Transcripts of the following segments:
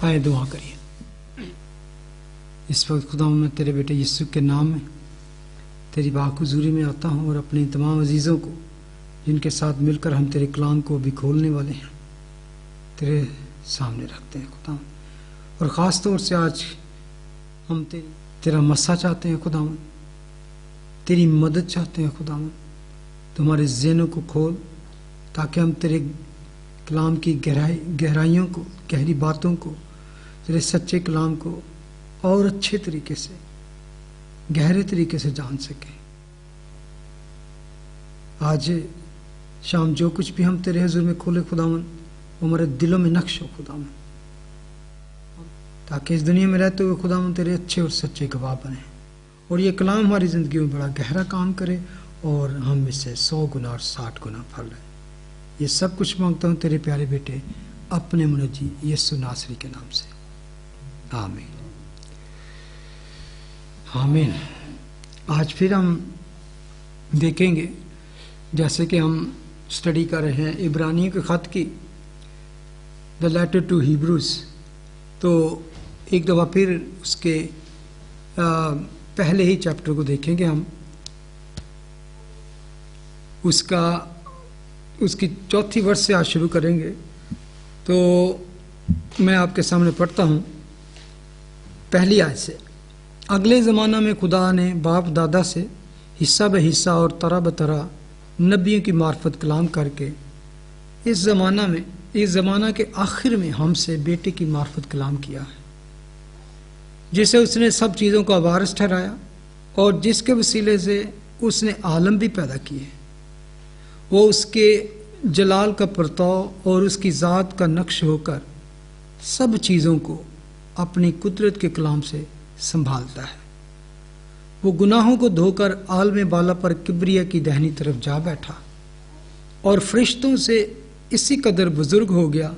आए दुआ करिए। इस वक्त खुदा मैं तेरे बेटे यीशु के नाम में तेरी बाहुज़ूरी में आता हूँ और अपने तमाम अजीज़ों को जिनके साथ मिलकर हम तेरे कलाम को भी खोलने वाले हैं तेरे सामने रखते हैं खुदा। और ख़ास तौर से आज हम तेरा मस्सा चाहते हैं खुदा, तेरी मदद चाहते हैं खुदा। तुम्हारे ज़हनों को खोल ताकि हम तेरे कलाम की गहराइयों को, गहरी बातों को, तेरे सच्चे कलाम को और अच्छे तरीके से, गहरे तरीके से जान सकें। आज शाम जो कुछ भी हम तेरे हुजूर में खोले खुदावन, वो हमारे दिलों में नक्श हो खुदावन, ताकि इस दुनिया में रहते हुए खुदावन तेरे अच्छे और सच्चे गवाह बने और ये कलाम हमारी ज़िंदगी में बड़ा गहरा काम करे और हम इससे 100 गुना और 60 गुना फल लें। ये सब कुछ मांगता हूँ तेरे प्यारे बेटे अपने मुनज्जी यीशु नासरी के नाम से, आमीन आमीन। आज फिर हम देखेंगे, जैसे कि हम स्टडी कर रहे हैं इब्रानियों के ख़त की, द लेटर टू हीब्रूज, तो एक दफ़ा फिर उसके पहले ही चैप्टर को देखेंगे हम। उसकी चौथी वर्ष से आज शुरू करेंगे। तो मैं आपके सामने पढ़ता हूँ पहली आयत से। अगले ज़माना में खुदा ने बाप दादा से हिस्सा ब हिस्सा और तरह ब तरह नबियों की मार्फत कलाम करके इस ज़माना के आखिर में हमसे बेटे की मार्फत कलाम किया है, जिसे उसने सब चीज़ों का वारिस ठहराया और जिसके वसीले से उसने आलम भी पैदा किए। वो उसके जलाल का परताव और उसकी ज़ात का नक्श होकर सब चीज़ों को अपनी कुदरत के कलाम से संभालता है। वो गुनाहों को धोकर आलम बाला पर किब्रिया की दाहिनी तरफ जा बैठा और फरिश्तों से इसी कदर बुजुर्ग हो गया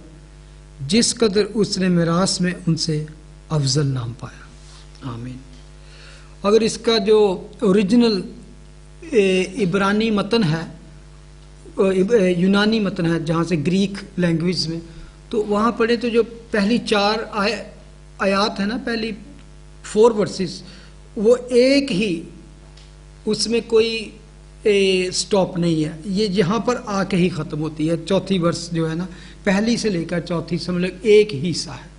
जिस कदर उसने मिरास में उनसे अफजल नाम पाया। आमीन। अगर इसका जो ओरिजिनल इब्रानी मतन है, यूनानी मतन है, जहाँ से ग्रीक लैंग्वेज में, तो वहाँ पढ़े तो जो पहली 4 आयात है ना, पहली 4 वर्सेस, वो एक ही, उसमें कोई स्टॉप नहीं है। ये यहाँ पर आके ही ख़त्म होती है। चौथी वर्ष जो है ना, पहली से लेकर चौथी समझ लो एक ही हिस्सा है,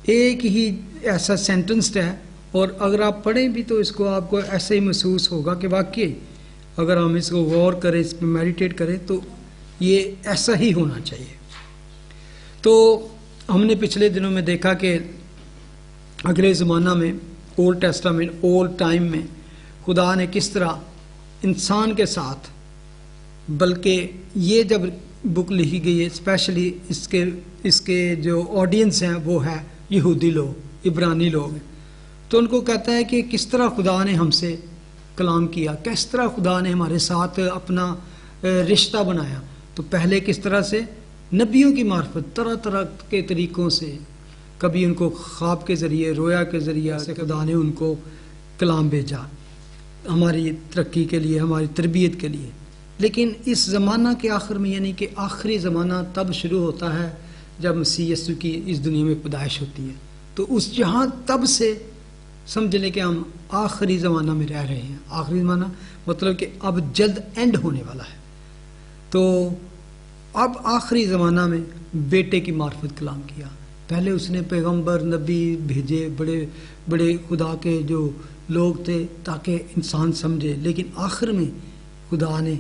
एक ही ऐसा सेंटेंस्ड है। और अगर आप पढ़ें भी तो इसको आपको ऐसे ही महसूस होगा कि वाकई अगर हम इसको गौर करें, इस पर मेडिटेट करें, तो ये ऐसा ही होना चाहिए। तो हमने पिछले दिनों में देखा कि अगले ज़माना में, ओल्ड टेस्टामेंट, ओल्ड टाइम में खुदा ने किस तरह इंसान के साथ, बल्कि ये जब बुक लिखी गई है स्पेशली इसके जो ऑडियंस हैं वो है यहूदी लोग, इब्रानी लोग, तो उनको कहता है कि किस तरह खुदा ने हमसे कलाम किया, किस तरह खुदा ने हमारे साथ अपना रिश्ता बनाया। तो पहले किस तरह से नबियों की मार्फत तरह तरह के तरीक़ों से, कभी उनको ख्वाब के ज़रिए, रोया के ज़रिए से खुदा ने उनको कलाम भेजा हमारी तरक्की के लिए, हमारी तरबियत के लिए। लेकिन इस ज़माना के आखिर में, यानी कि आखिरी ज़माना तब शुरू होता है जब मसीह यीशु की इस दुनिया में पैदाइश होती है। तो उस जहाँ तब से समझ लें कि हम आखिरी ज़माना में रह रहे हैं। आखिरी ज़माना मतलब कि अब जल्द एंड होने वाला है। तो अब आखिरी ज़माना में बेटे की मार्फत कलाम किया। पहले उसने पैगंबर नबी भेजे, बड़े बड़े खुदा के जो लोग थे, ताकि इंसान समझे। लेकिन आखिर में खुदा ने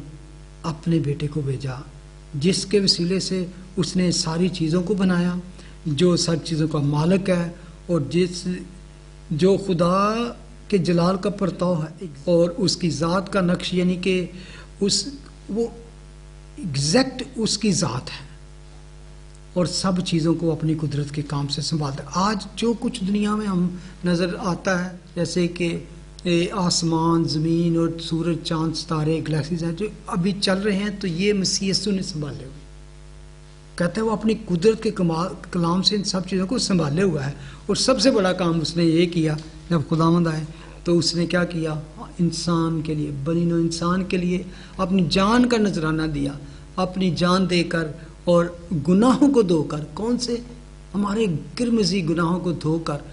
अपने बेटे को भेजा, जिसके वसीले से उसने सारी चीज़ों को बनाया, जो सब चीज़ों का मालिक है और जो खुदा के जलाल का परताव है और उसकी ज़ात का नक्श, यानी कि वो एग्जैक्ट उसकी ज़ात है और सब चीज़ों को अपनी कुदरत के काम से संभालता है। आज जो कुछ दुनिया में हम नज़र आता है, जैसे कि आसमान, ज़मीन और सूरज, चाँद, सितारे, गैलेक्सीज हैं जो अभी चल रहे हैं, तो ये मसीह यीशु ने संभाले हुए। कहते हैं वो अपनी कुदरत के कलाम से इन सब चीज़ों को संभाले हुआ है। और सबसे बड़ा काम उसने ये किया, जब खुदावंद आए तो उसने क्या किया, इंसान के लिए, बनी नौ इंसान के लिए अपनी जान का नजराना दिया, अपनी जान देकर और गुनाहों को धोकर। कौन से? हमारे गिरमिज़ी गुनाहों को धोकर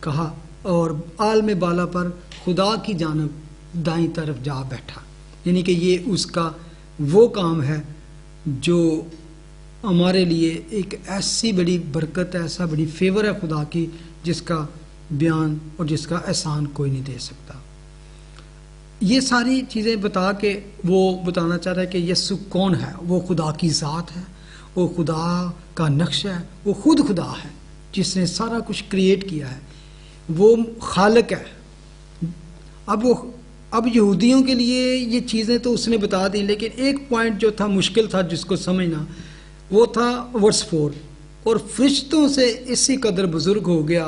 कहा और आलम बाला पर खुदा की जानब दाईं तरफ जा बैठा। यानी कि ये उसका वो काम है जो हमारे लिए एक ऐसी बड़ी बरकत है, ऐसा बड़ी फेवर है खुदा की, जिसका बयान और जिसका एहसान कोई नहीं दे सकता। ये सारी चीज़ें बता के वो बताना चाह रहा है कि यस्सु कौन है। वो खुदा की ज़ात है, वो खुदा का नक्श है, वो खुद खुदा है जिसने सारा कुछ क्रिएट किया है, वो खालिक है। अब यहूदियों के लिए ये चीज़ें तो उसने बता दी, लेकिन एक पॉइंट जो था मुश्किल था जिसको समझना, वो था वर्स 4, और फरिश्तों से इसी कदर बुज़ुर्ग हो गया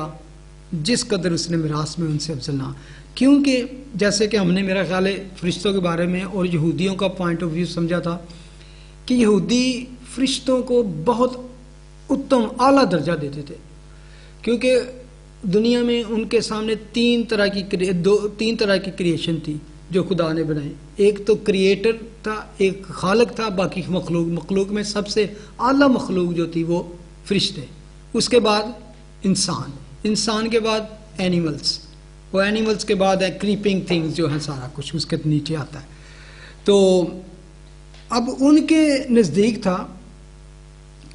जिस कदर उसने मिरास में उनसे अफजल ना। क्योंकि जैसे कि हमने मेरा ख्याल है फरिश्तों के बारे में और यहूदियों का पॉइंट ऑफ व्यू समझा था कि यहूदी फरिश्तों को बहुत उत्तम आला दर्जा देते थे, क्योंकि दुनिया में उनके सामने तीन तरह की क्रिएशन थी जो खुदा ने बनाई। एक तो क्रिएटर था, एक खालिक था, बाकी मखलूक में सबसे आला मखलूक जो थी वो फरिश्ते, उसके बाद इंसान के बाद एनिमल्स, वो एनिमल्स के बाद है क्रीपिंग थिंग्स जो है, सारा कुछ उसके नीचे आता है। तो अब उनके नज़दीक था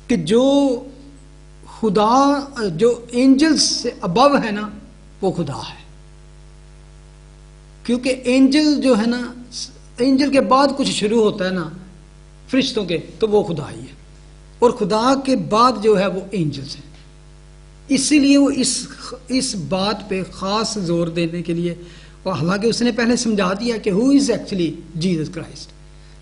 कि जो खुदा जो एंजल्स से अबव है ना वो खुदा है, क्योंकि एंजल जो है ना, एंजल के बाद कुछ शुरू होता है ना फरिश्तों के, तो वो खुदा ही है, और खुदा के बाद जो है वो एंजल्स हैं। इसीलिए वो इस बात पे ख़ास जोर देने के लिए, और हालांकि उसने पहले समझा दिया कि who is actually Jesus Christ,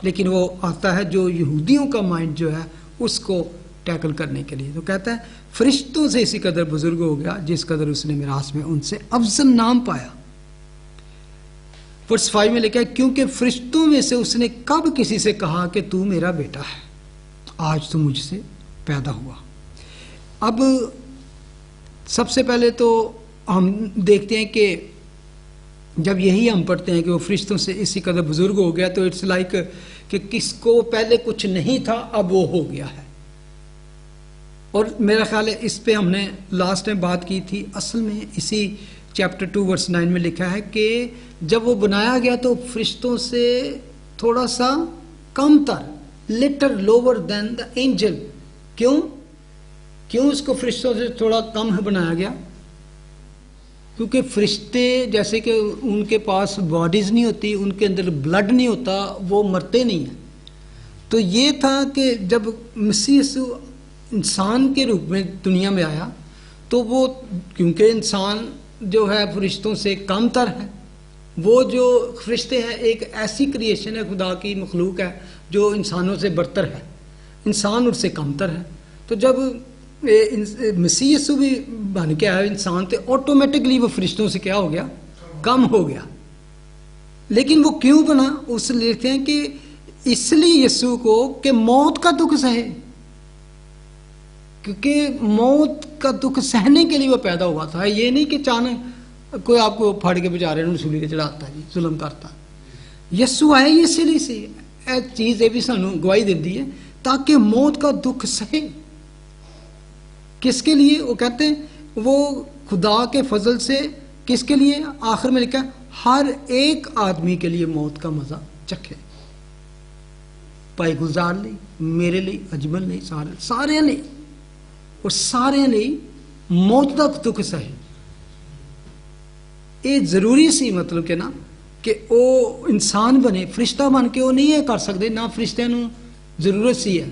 लेकिन वो आता है जो यहूदियों का माइंड जो है उसको टैकल करने के लिए। तो कहता है फरिश्तों से इसी कदर बुजुर्ग हो गया जिस कदर उसने मिरास में उनसे अफजल नाम पाया। वर्स 5 में लिखा है, क्योंकि फरिश्तों में से उसने कब किसी से कहा कि तू मेरा बेटा है, आज तू मुझसे पैदा हुआ। अब सबसे पहले तो हम देखते हैं कि जब यही हम पढ़ते हैं कि वो फरिश्तों से इसी कदर बुजुर्ग हो गया, तो इट्स लाइक कि किसको पहले कुछ नहीं था अब वो हो गया है। और मेरा ख्याल है इस पे हमने लास्ट टाइम बात की थी। असल में इसी चैप्टर 2 वर्स 9 में लिखा है कि जब वो बनाया गया तो फरिश्तों से थोड़ा सा कम तर, litre lower than the angel. क्यों उसको फरिश्तों से थोड़ा कम बनाया गया? क्योंकि फरिश्ते जैसे कि उनके पास बॉडीज़ नहीं होती, उनके अंदर ब्लड नहीं होता, वो मरते नहीं हैं। तो ये था कि जब मसीह यीशु इंसान के रूप में दुनिया में आया, तो वो क्योंकि इंसान जो है फरिश्तों से कम तर है, वो जो फरिश्ते हैं एक ऐसी क्रिएशन है, खुदा की मखलूक है जो इंसानों से बरतर है, इंसान उससे कमतर है। तो जब मसीह यीशु भी बन के आया इंसान, तो ऑटोमेटिकली वो फरिश्तों से क्या हो गया? कम हो गया। लेकिन वो क्यों बना? उस लिखते हैं कि इसलिए यीशु को कि मौत का दुख सहे, क्योंकि मौत का दुख सहने के लिए वो पैदा हुआ था। ये नहीं कि अचानक कोई आपको फाड़ के बेचारे सूली के चढ़ाता है, जुल्म करता है। यीशु आए इसलिए से चीज़ ये भी सानू गवाही देती है ताकि मौत का दुख सहे। किसके लिए? वो कहते हैं वो खुदा के फजल से, किसके लिए? आखिर में लिखा हर एक आदमी के लिए मौत का मजा चखे। भाई गुलजार नहीं, मेरे लिए, अजमल नहीं, सारे नहीं, और सारे नहीं मौत का दुख सहे। ये जरूरी सी मतलब कि ना कि वो इंसान बने, फरिश्ता बन के वो नहीं है कर सकते ना, फरिश्तिਆਂ ਨੂੰ जरूरत सी है।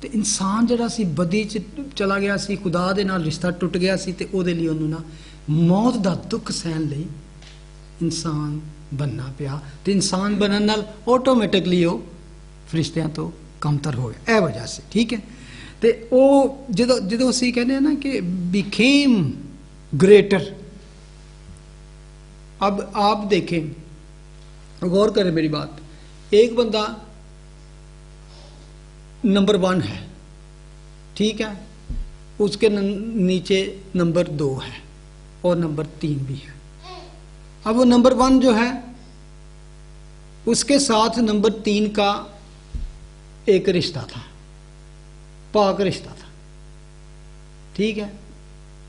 तो इंसान जरा सी बदी च चला गया सी, खुदा दे नाल रिश्ता टुट गया सी, ते ओदे लिए उन्होंने ना मौत दा दुख सहन लई इंसान बनना पिया। तो इंसान बनने नाल ऑटोमैटिकली वो फरिश्तिਆਂ तो कमतर हो गया, ए वजह से। ठीक है। तो वो जो असी कहने ना कि बिकेम ग्रेटर। अब आप देखें, गौर करें मेरी बात, एक बंदा नंबर 1 है, ठीक है, उसके नीचे नंबर 2 है और नंबर 3 भी है। अब वो नंबर 1 जो है उसके साथ नंबर 3 का एक रिश्ता था, पाक रिश्ता था, ठीक है,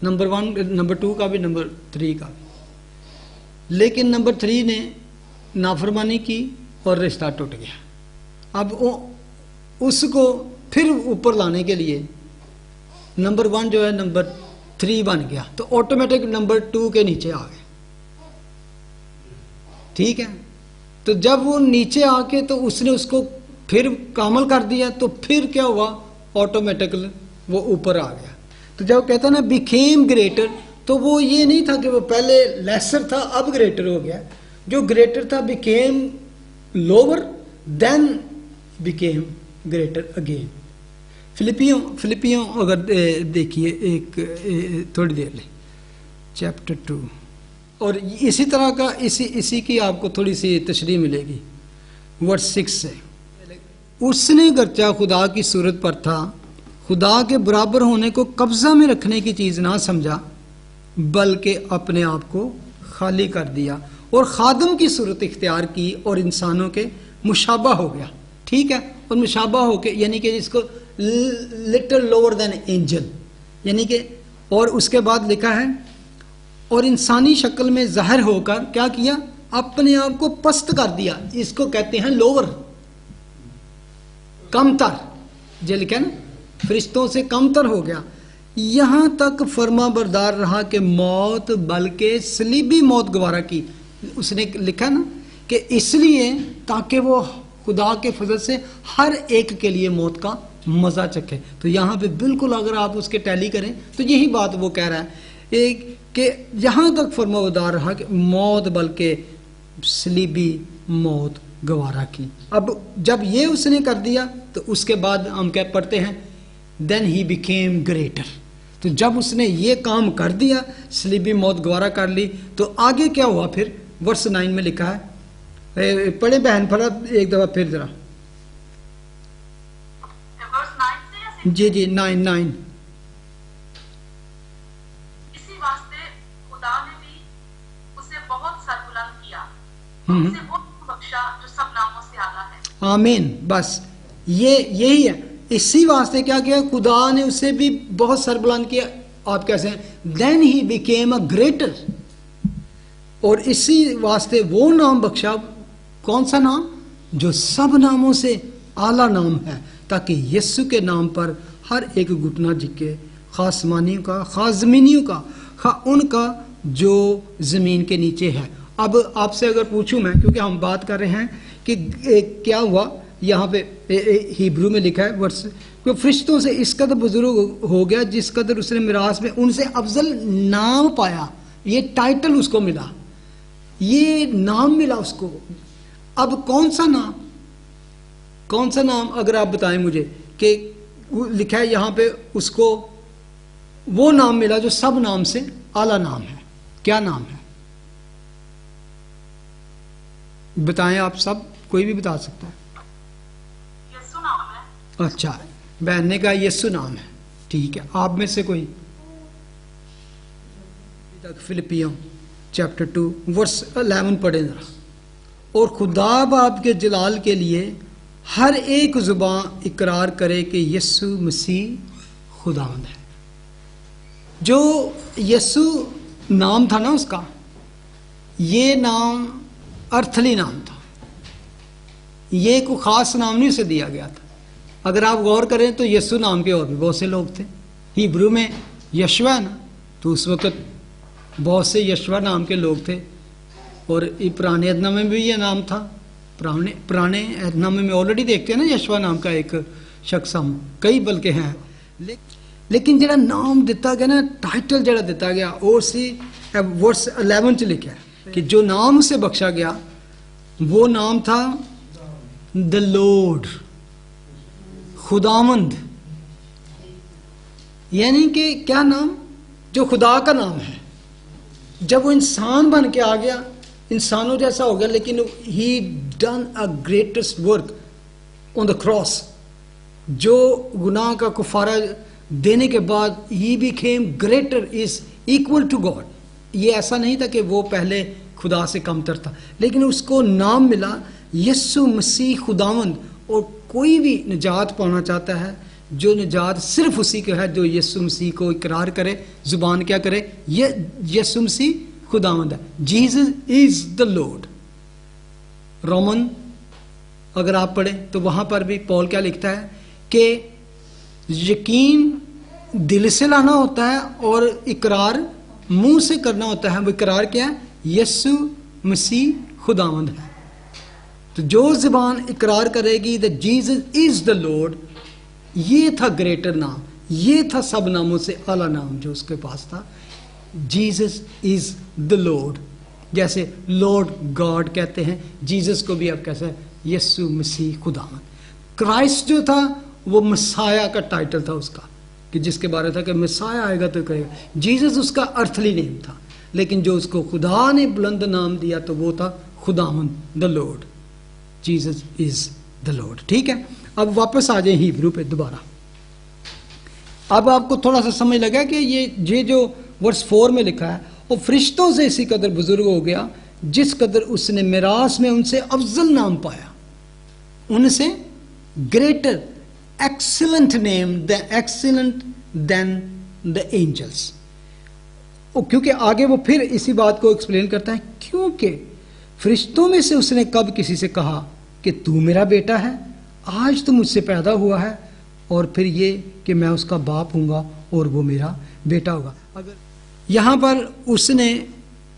नंबर 1, नंबर 2 का भी, नंबर 3 का भी। लेकिन नंबर 3 ने नाफरमानी की और रिश्ता टूट गया। अब उसको फिर ऊपर लाने के लिए नंबर 1 जो है नंबर 3 बन गया, तो ऑटोमेटिक नंबर 2 के नीचे आ गए। ठीक है, तो जब वो नीचे आके तो उसने उसको फिर कामल कर दिया, तो फिर क्या हुआ, ऑटोमेटिकली वो ऊपर आ गया। तो जब कहता ना बिकेम ग्रेटर, तो वो ये नहीं था कि वो पहले लेसर था अब ग्रेटर हो गया। जो ग्रेटर था became lower then became greater again. फिलिपियों अगर देखिए एक थोड़ी देर ले, चैप्टर 2, और इसी तरह का इसी की आपको थोड़ी सी तशरीह मिलेगी वर्स 6 से। उसने गर्चा खुदा की सूरत पर था, खुदा के बराबर होने को कब्जा में रखने की चीज ना समझा, बल्कि अपने आप को खाली कर दिया और खादम की सूरत इख्तियार की और इंसानों के मुशाबा हो गया। ठीक है, और मुशाबा हो के यानी कि जिसको लिटिल लोअर देन एंजल, यानी कि, और उसके बाद लिखा है और इंसानी शक्ल में जाहिर होकर क्या किया, अपने आप को पस्त कर दिया। इसको कहते हैं लोअर, कमतर, जो लिखा ना फरिश्तों से कमतर हो गया। यहां तक फर्मा बरदार रहा कि मौत बल्कि सलीबी मौत गवारा की। उसने लिखा ना कि इसलिए ताकि वो खुदा के फजल से हर एक के लिए मौत का मजा चखे। तो यहाँ पे बिल्कुल अगर आप उसके टैली करें तो यही बात वो कह रहा है एक कि यहाँ तक फरमाबरदार रहा कि मौत बल्कि सलीबी मौत गवारा की। अब जब ये उसने कर दिया तो उसके बाद हम क्या पढ़ते हैं, देन ही बिकेम ग्रेटर। तो जब उसने ये काम कर दिया, सलीबी मौत गवारा कर ली, तो आगे क्या हुआ फिर, वर्स 9 में लिखा है, पढ़े बहन, पढ़ा एक दफा फिर जरा। जी जी 9। इसी वास्ते खुदा ने भी उसे बहुत सरबुलंद किया, उसे बख्शा जो सब नामों से आला है। आमीन। बस यही है, इसी वास्ते क्या किया, खुदा ने उसे भी बहुत सरबुलंद किया। आप कैसे हैं, then he became a greater, और इसी वास्ते वो नाम बख्शा, कौन सा नाम, जो सब नामों से आला नाम है, ताकि यीशु के नाम पर हर एक घुटना झुके, खासमानियों का, खाजमीनियों का, उनका जो जमीन के नीचे है। अब आपसे अगर पूछूं मैं, क्योंकि हम बात कर रहे हैं कि क्या हुआ, यहाँ पे हिब्रू में लिखा है वर्ष, कि फरिश्तों से इस कदर बुजुर्ग हो गया जिस कदर उसने मिरास में उनसे अफजल नाम पाया। ये टाइटल उसको मिला, ये नाम मिला उसको। अब कौन सा नाम अगर आप बताएं मुझे, कि लिखा है यहाँ पे उसको वो नाम मिला जो सब नाम से आला नाम है। क्या नाम है, बताएं आप सब, कोई भी बता सकता है। यीशु नाम है। अच्छा, बहन ने कहा यीशु नाम है, ठीक है। आप में से कोई, फिलिपियों चैप्टर 2 वर्स 11 पढ़े जरा। और खुदा बाप के जलाल के लिए हर एक जुबान इकरार करे कि यीशु मसीह खुदावंद है। जो यीशु नाम था ना उसका, ये नाम अर्थली नाम था, ये कोई खास नाम नहीं उसे दिया गया था। अगर आप गौर करें तो यीशु नाम के और भी बहुत से लोग थे। हिब्रू में यशवा ना, तो उस वक़्त बहुत से यशवा नाम के लोग थे, और पुराने अहदनामे में भी ये नाम था। पुराने अहदनामे में ऑलरेडी देखते हैं ना यशवा नाम का एक शख्स, हम कई बल्कि हैं। लेकिन जरा नाम दिता गया ना, टाइटल जरा दिता गया, और सी वर्स 11 च लिखा है कि जो नाम से बख्शा गया वो नाम था द लॉर्ड, खुदावंद। यानी कि क्या नाम, जो खुदा का नाम है। जब वो इंसान बन के आ गया, इंसानों जैसा हो गया, लेकिन he done a greatest work on the cross. जो गुनाह का कुफारा देने के बाद he became greater, is equal to God. ये ऐसा नहीं था कि वो पहले खुदा से कमतर था, लेकिन उसको नाम मिला यीशु मसीह खुदावंद। और कोई भी निजात पाना चाहता है, जो निजात सिर्फ उसी को है जो यीशु मसीह को इकरार करे, जुबान क्या करे, ये यीशु मसीह खुदावंद है, Jesus is the Lord. Roman अगर आप पढ़ें तो वहां पर भी पौल क्या लिखता है कि यकीन दिल से लाना होता है और इकरार मुंह से करना होता है। वो इकरार क्या है, यीशु मसीह खुदावंद है। तो जो ज़बान इकरार करेगी the Jesus is the Lord, ये था ग्रेटर नाम, ये था सब नामों से आला नाम जो उसके पास था, जीसस इज द लॉर्ड। जैसे लॉर्ड गॉड कहते हैं, जीसस को भी आप कैसे, यीशु मसीह खुदावंद। क्राइस्ट जो था वो मसाया का टाइटल था उसका, कि जिसके बारे था कि मसाया आएगा तो करेगा। जीसस उसका अर्थली नेम था, लेकिन जो उसको खुदा ने बुलंद नाम दिया तो वो था खुदावंद, the Lord. Jesus is the Lord. ठीक है, अब वापस आ जाए हिब्रू पे दोबारा। अब आपको थोड़ा सा समझ लगा कि ये जो वर्स 4 में लिखा है, वो फरिश्तों से इसी कदर बुजुर्ग हो गया जिस कदर उसने मिरास में उनसे अफजल नाम पाया, उनसे greater excellent name the excellent than the angels. क्योंकि आगे वो फिर इसी बात को एक्सप्लेन करता है, क्योंकि फरिश्तों में से उसने कब किसी से कहा कि तू मेरा बेटा है, आज तो मुझसे पैदा हुआ है, और फिर ये कि मैं उसका बाप हूँगा और वो मेरा बेटा होगा। अगर यहाँ पर उसने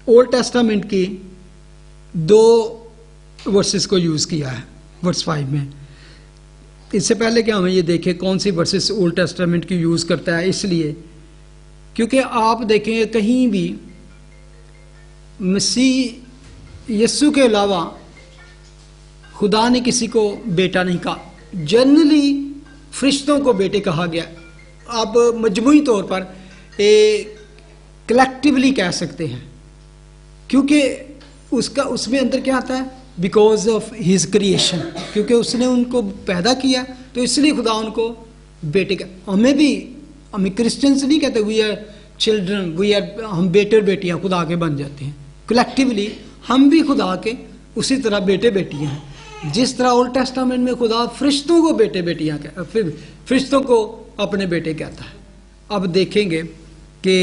ओल्ड टेस्टामेंट की 2 वर्सेस को यूज़ किया है वर्स 5 में। इससे पहले कि हमें ये देखें कौन सी वर्सेस ओल्ड टेस्टामेंट की यूज़ करता है, इसलिए क्योंकि आप देखेंगे कहीं भी मसीह यीशु के अलावा खुदा ने किसी को बेटा नहीं कहा। जनरली फरिश्तों को बेटे कहा गया। आप मजमूई तौर पर कलेक्टिवली कह सकते हैं, क्योंकि उसमें अंदर क्या आता है, बिकॉज ऑफ हिज क्रिएशन, क्योंकि उसने उनको पैदा किया तो इसलिए खुदा उनको बेटे का। हमें क्रिश्चियंस नहीं कहते we are children, we are, हम बेटे और बेटियां खुदा के बन जाते हैं। कलेक्टिवली हम भी खुदा के उसी तरह बेटे बेटियां हैं, जिस तरह ओल्ड टेस्टामेंट में खुदा फरिश्तों को बेटे बेटियां फिर फरिश्तों को अपने बेटे कहता है। अब देखेंगे कि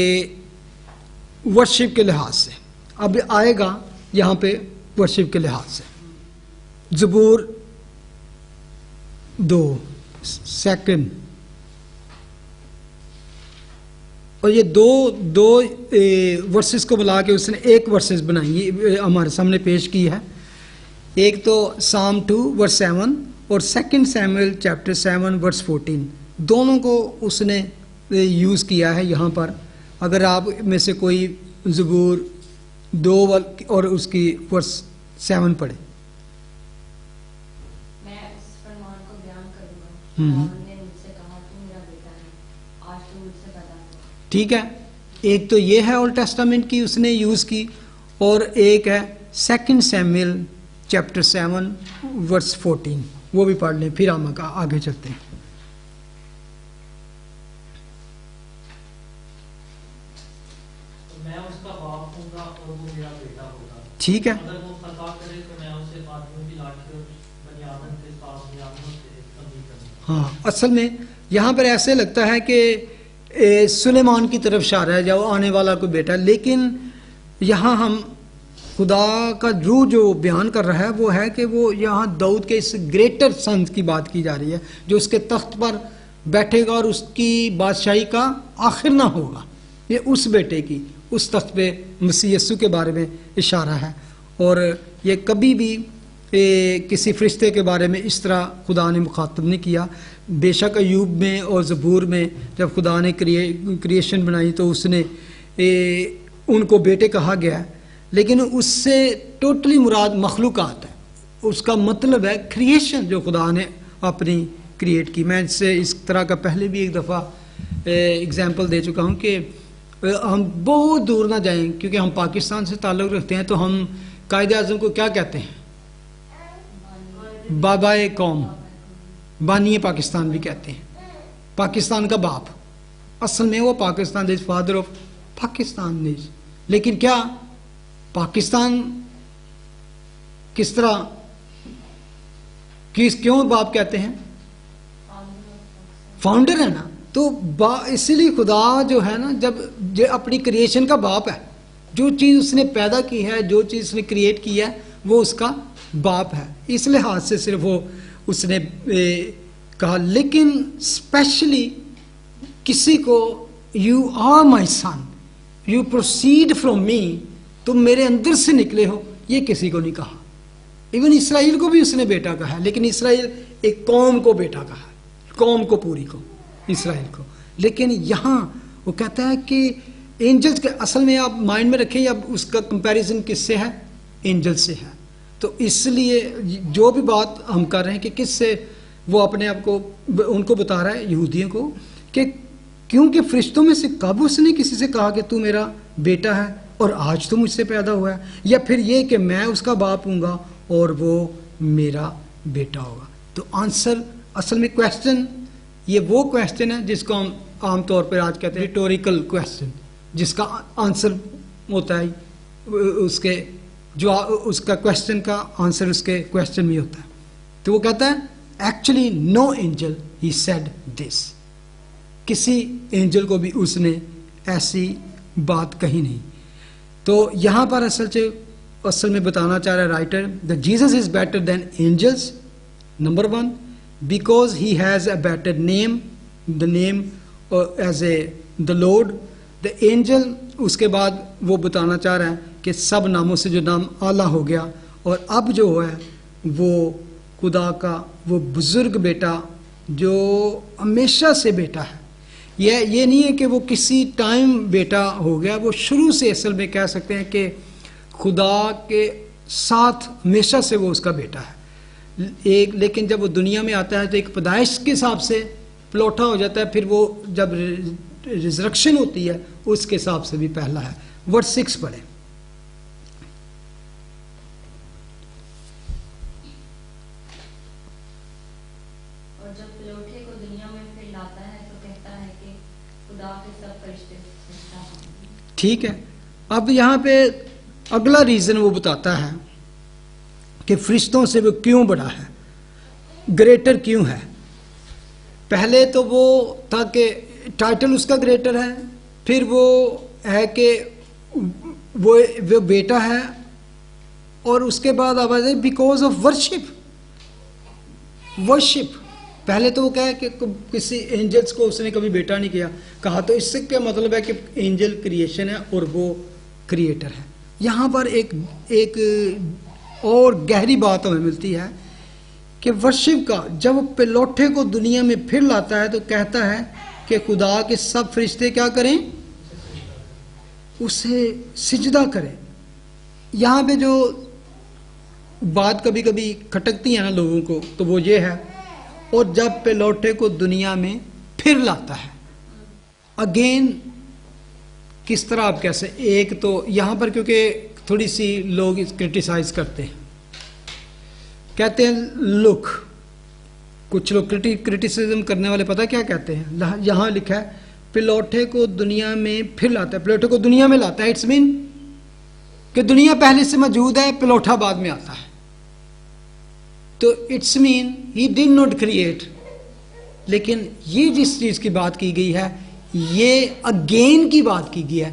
वर्शिप के लिहाज से अब आएगा यहाँ पे, वर्शिप के लिहाज से ज़बूर 2 और ये दो वर्सेस को मिला के उसने एक वर्सेस बनाई, ये हमारे सामने पेश की है। एक तो साम 2 वर्स 7 और 2 सैमुएल चैप्टर 7 वर्स 14, दोनों को उसने यूज़ किया है यहाँ पर। अगर आप में से कोई ज़बूर 2 और उसकी वर्स 7 पढ़े। मैं उस फरमान को बयान करूंगा, आपने मुझसे कहा तू मेरा बेटा है, आज तू मुझसे पैदा हुआ। ठीक है, एक तो ये है ओल्ड टेस्टामेंट की उसने यूज़ की, और एक है 2 सैमुएल चैप्टर 7 वर्स 14, वो भी पढ़ लें, फिर हम आगे चलते हैं। मैं उसका बाप हूँगा और वो मेरा बेटा होगा। ठीक है, अगर वो खता करे तो मैं उसे आदमियों की लाठी और बनी आदम के साथ नियामतों से कमी करूँगा। हाँ, असल में यहाँ पर ऐसे लगता है कि सुलेमान की तरफ इशारा है, जब आने वाला कोई बेटा, लेकिन यहाँ हम खुदा का रूह जो बयान कर रहा है वो है कि वो यहाँ दाऊद के इस ग्रेटर सन की बात की जा रही है, जो उसके तख्त पर बैठेगा और उसकी बादशाही का आखिर ना होगा। ये उस बेटे की उस तख्त पे मसीह यीशु के बारे में इशारा है, और ये कभी भी किसी फरिश्ते के बारे में इस तरह खुदा ने मुखातब नहीं किया। बेशक अयूब में और ज़बूर में जब खुदा ने क्रिएशन बनाई तो उसने उनको बेटे कहा गया है, लेकिन उससे टोटली मुराद मखलूक़ात है। उसका मतलब है क्रिएशन जो खुदा ने अपनी क्रिएट की। मैं इससे इस तरह का पहले भी एक दफ़ा एग्जांपल दे चुका हूँ कि हम बहुत दूर ना जाएं, क्योंकि हम पाकिस्तान से ताल्लुक़ रखते हैं, तो हम कायदे आज़म को क्या कहते हैं, बाबाए कौम, बानिए पाकिस्तान भी कहते हैं, पाकिस्तान का बाप। असल में वो Pakistan is father of Pakistan is, लेकिन क्या पाकिस्तान किस तरह क्यों बाप कहते हैं? फाउंडर है ना, तो इसीलिए खुदा जो है ना, जब अपनी क्रिएशन का बाप है, जो चीज़ उसने पैदा की है, जो चीज़ उसने क्रिएट की है, वो उसका बाप है। इस लिहाज से सिर्फ वो उसने कहा। लेकिन स्पेशली किसी को you are my son, you proceed from me, तुम मेरे अंदर से निकले हो, ये किसी को नहीं कहा। इवन इसराइल को भी उसने बेटा कहा, लेकिन इसराइल एक कौम को बेटा कहा, कौम को पूरी को, इसराइल को। लेकिन यहाँ वो कहता है कि एंजल्स के, असल में आप माइंड में रखें, अब उसका कंपैरिजन किससे है? एंजल से है। तो इसलिए जो भी बात हम कर रहे हैं कि किससे वो अपने आप को, उनको बता रहा है यहूदियों को, कि क्योंकि फरिश्तों में से कब उसने किसी से कहा कि तू मेरा बेटा है और आज तो मुझसे पैदा हुआ है, या फिर ये कि मैं उसका बाप हूँगा और वो मेरा बेटा होगा। तो आंसर, असल में क्वेश्चन, ये वो क्वेश्चन है जिसको हम आमतौर पर आज कहते हैं रिटोरिकल क्वेश्चन, जिसका आंसर होता है उसके, जो उसका क्वेश्चन का आंसर उसके क्वेश्चन में होता है। तो वो कहता है actually no angel he said this, किसी एंजल को भी उसने ऐसी बात कही नहीं। तो यहाँ पर असल में बताना चाह रहा है writer, the Jesus is better than angels, number 1, because he has a better name, the name as a the lord, the angel. उसके बाद वो बताना चाह रहा है कि सब नामों से जो नाम आला हो गया, और अब जो है वो खुदा का वो बुजुर्ग बेटा जो हमेशा से बेटा है। ये नहीं है कि वो किसी टाइम बेटा हो गया, वो शुरू से असल में कह सकते हैं कि खुदा के साथ हमेशा से वो उसका बेटा है। लेकिन जब वो दुनिया में आता है तो एक पैदाइश के हिसाब से प्लौठा हो जाता है, फिर वो जब रिजरेक्शन होती है उसके हिसाब से भी पहला है। वर्स 6 पढ़े। और जब प्लौठे को दुनिया में फिर लाता है तो कहता है कि खुदा के सब फरिश्ते सजदा करें। ठीक है, अब यहाँ पे अगला रीजन वो बताता है कि फरिश्तों से वो क्यों बड़ा है, ग्रेटर क्यों है। पहले तो वो था कि टाइटल उसका ग्रेटर है, फिर वो है कि वो बेटा है, और उसके बाद आवाज है बिकॉज ऑफ वर्शिप। पहले तो वो कहा कि किसी एंजल्स को उसने कभी बेटा नहीं किया, कहा तो इससे क्या मतलब है कि एंजल क्रिएशन है और वो क्रिएटर है। यहाँ पर एक और गहरी बात हमें मिलती है कि वर्शिप का, जब पिलौठे को दुनिया में फिर लाता है तो कहता है कि खुदा के सब फरिश्ते क्या करें, उसे सिजदा करें। यहाँ पे जो बात कभी कभी खटकती है ना लोगों को, तो वो ये है, और जब पिलौठे को दुनिया में फिर लाता है, अगेन किस तरह आप कैसे, एक तो यहाँ पर क्योंकि थोड़ी सी लोग क्रिटिसाइज करते हैं, कहते हैं लुक, कुछ लोग क्रिटिसिज्म करने वाले पता क्या कहते हैं, यहाँ लिखा है पिलौठे को दुनिया में फिर लाता है। पिलौठे को दुनिया में लाता है, इट्स मीन कि दुनिया पहले से मौजूद है, पिलौठा बाद में आता है। तो it's mean he did not create. लेकिन ये जिस चीज की बात की गई है, ये अगेन की बात की गई है।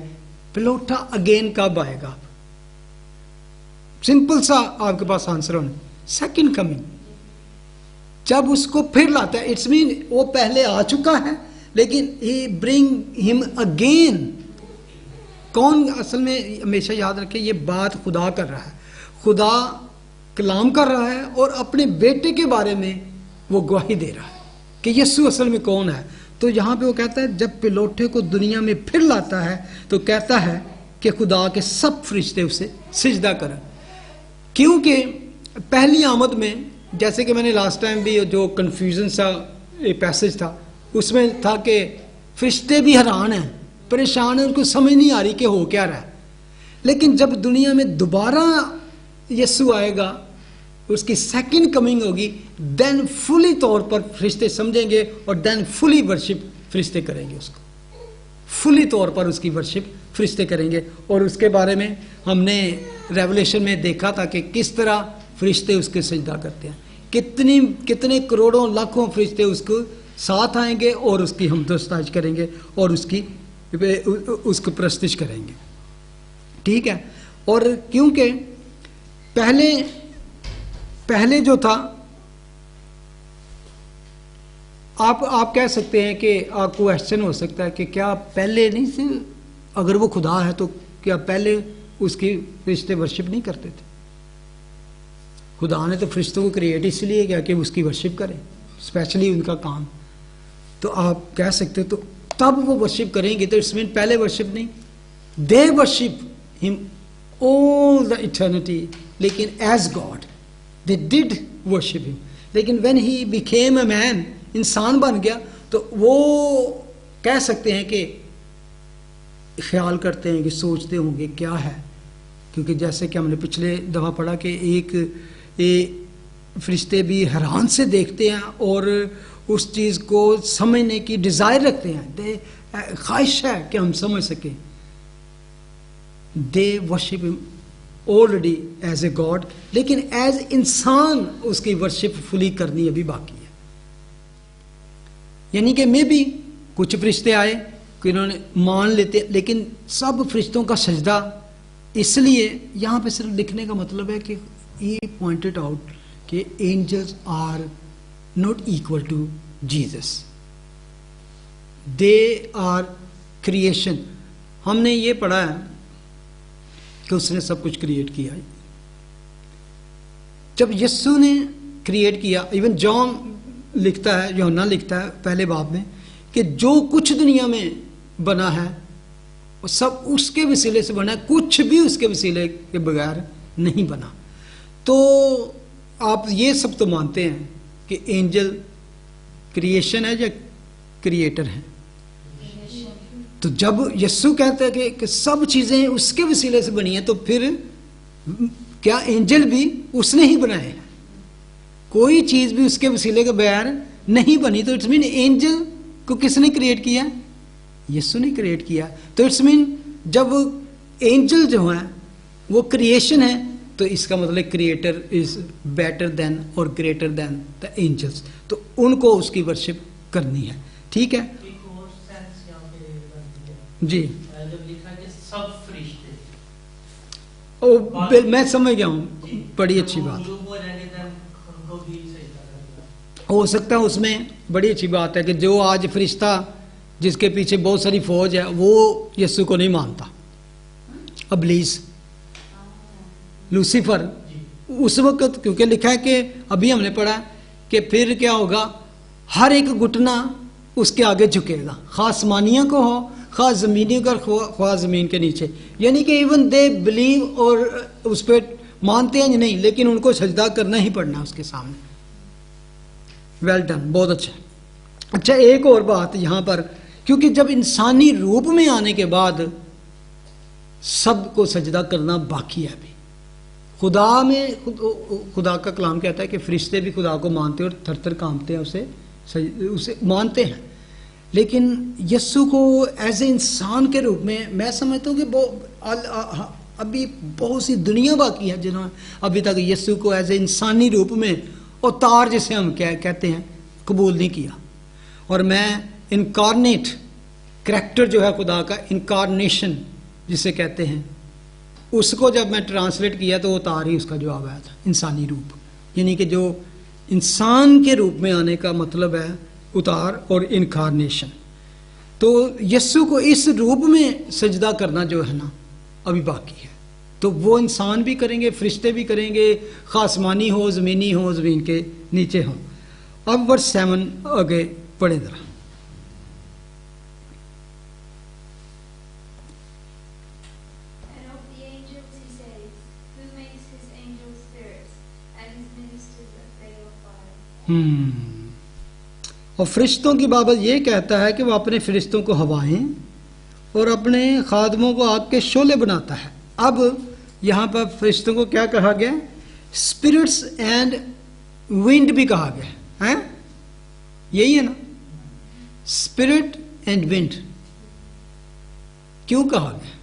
पिलौठा अगेन कब आएगा? सिंपल सा आपके पास आंसर होना, सेकंड कमिंग, जब उसको फिर लाता है। इट्स मीन वो पहले आ चुका है, लेकिन ही ब्रिंग हिम अगेन। कौन? असल में हमेशा याद रखें, ये बात खुदा कर रहा है, खुदा कलाम कर रहा है और अपने बेटे के बारे में वो गवाही दे रहा है कि यीशु असल में कौन है। तो यहाँ पे वो कहता है जब पिलौठे को दुनिया में फिर लाता है तो कहता है कि खुदा के सब फरिश्ते उसे सिजदा करें। क्योंकि पहली आमद में, जैसे कि मैंने लास्ट टाइम भी जो कन्फ्यूजन सा एक पैसेज था, उसमें था कि फरिश्ते भी हैरान हैं, परेशान हैं, उनको समझ नहीं आ रही कि हो क्या रहा है। लेकिन जब दुनिया में दोबारा यीशु आएगा, उसकी सेकंड कमिंग होगी, देन फुली तौर पर फरिश्ते समझेंगे और देन फुली वर्शिप फरिश्ते करेंगे, उसको फुली तौर पर उसकी वर्शिप फरिश्ते करेंगे। और उसके बारे में हमने रेवलेशन में देखा था कि किस तरह फरिश्ते उसके सजदा करते हैं, कितने करोड़ों लाखों फरिश्ते उसको साथ आएंगे और उसकी हम दस्ताज करेंगे और उसको प्रस्तुत करेंगे। ठीक है। और क्योंकि पहले जो था, आप कह सकते हैं कि आपको क्वेश्चन हो सकता है कि क्या पहले नहीं से, अगर वो खुदा है तो क्या पहले उसकी फरिश्ते वर्शिप नहीं करते थे? खुदा ने तो फरिश्तों को क्रिएट इसलिए किया कि उसकी वर्शिप करें, स्पेशली उनका काम। तो आप कह सकते हो तो तब वो वर्शिप करेंगे, तो इट्स मीन पहले वर्शिप नहीं, they worship him all the eternity, लेकिन as God they did worship him. लेकिन when he became a man, इंसान बन गया, तो वो कह सकते हैं कि ख्याल करते हैं कि सोचते होंगे क्या है, क्योंकि जैसे कि हमने पिछले दफ़ा पढ़ा कि एक फरिश्ते भी हैरान से देखते हैं और उस चीज़ को समझने की डिज़ायर रखते हैं, ख्वाहिश है कि हम समझ सकें। They worship him already as a God, लेकिन एज इंसान उसकी वर्शिप फुली करनी अभी बाकी है। यानी कि मे भी कुछ फरिश्ते आए कि इन्होंने मान लेते, लेकिन सब फरिश्तों का सजदा, इसलिए यहाँ पे सिर्फ लिखने का मतलब है कि he pointed out कि angels are not equal to Jesus, they are creation। हमने ये पढ़ा है कि उसने सब कुछ क्रिएट किया है। जब यीशु ने क्रिएट किया, इवन जॉन लिखता है, यूहन्ना लिखता है पहले बाब में कि जो कुछ दुनिया में बना है वो सब उसके वसीले से बना है, कुछ भी उसके वसीले के बगैर नहीं बना। तो आप ये सब तो मानते हैं कि एंजल क्रिएशन है या क्रिएटर है? तो जब यीशु कहता है कि सब चीज़ें उसके वसीले से बनी हैं, तो फिर क्या एंजल भी उसने ही बनाए हैं? कोई चीज़ भी उसके वसीले के बगैर नहीं बनी। तो इट्स मीन एंजल को किसने क्रिएट किया? यीशु ने क्रिएट किया। तो इट्स मीन जब एंजल जो है वो क्रिएशन है, तो इसका मतलब क्रिएटर इज बेटर देन और ग्रेटर देन द एंजल्स, तो उनको उसकी वर्शिप करनी है। ठीक है एक और सेंस यहाँ पे बनती है जी। जब लिखा कि सब फरिश्ते, मैं समझ गया हूँ, बड़ी अच्छी बात। हो सकता है उसमें बड़ी अच्छी बात है कि जो आज फरिश्ता जिसके पीछे बहुत सारी फौज है वो यीशु को नहीं मानता, इब्लीस, लूसीफर, उस वक्त, क्योंकि लिखा है कि अभी हमने पढ़ा कि फिर क्या होगा, हर एक घुटना उसके आगे झुकेगा, खा आसमानियों को हो, खा ज़मीनियों का, खा ज़मीन के नीचे। यानी कि इवन दे बिलीव और उस पर मानते हैं नहीं, लेकिन उनको सजदा करना ही पड़ना उसके सामने। वेल डन, बहुत अच्छा। अच्छा, एक और बात यहाँ पर, क्योंकि जब इंसानी रूप में आने के बाद सबको सजदा करना बाकी है। अभी खुदा में, खुदा का कलाम कहता है कि फरिश्ते भी खुदा को मानते हैं और थर थर कांपते हैं, उसे मानते हैं। लेकिन यीशु को एज ए इंसान के रूप में मैं समझता हूँ कि अभी बहुत सी दुनिया बाकी है जिन्होंने अभी तक यीशु को एज ए इंसानी रूप में अवतार, जिसे हम कहते हैं, कबूल नहीं किया। और मैं इनकारनेट करैक्टर जो है खुदा का, इनकारनेशन जिसे कहते हैं, उसको जब मैं ट्रांसलेट किया तो अवतार ही उसका जवाब आया था, इंसानी रूप। यानी कि जो इंसान के रूप में आने का मतलब है उतार और इनकारनेशन। तो यीशु को इस रूप में सजदा करना जो है ना अभी बाकी है। तो वो इंसान भी करेंगे, फरिश्ते भी करेंगे, आसमानी हो, ज़मीनी हो, ज़मीन के नीचे हो। अब वर्स 7 आगे पढ़े जरा। और फरिश्तों की बाबत ये कहता है कि वह अपने फरिश्तों को हवाएं और अपने खादमों को आग के शोले बनाता है। अब यहाँ पर फरिश्तों को क्या कहा गया? स्पिरिट्स एंड विंड भी कहा गया है, यही है ना, स्पिरिट एंड विंड। क्यों कहा गया?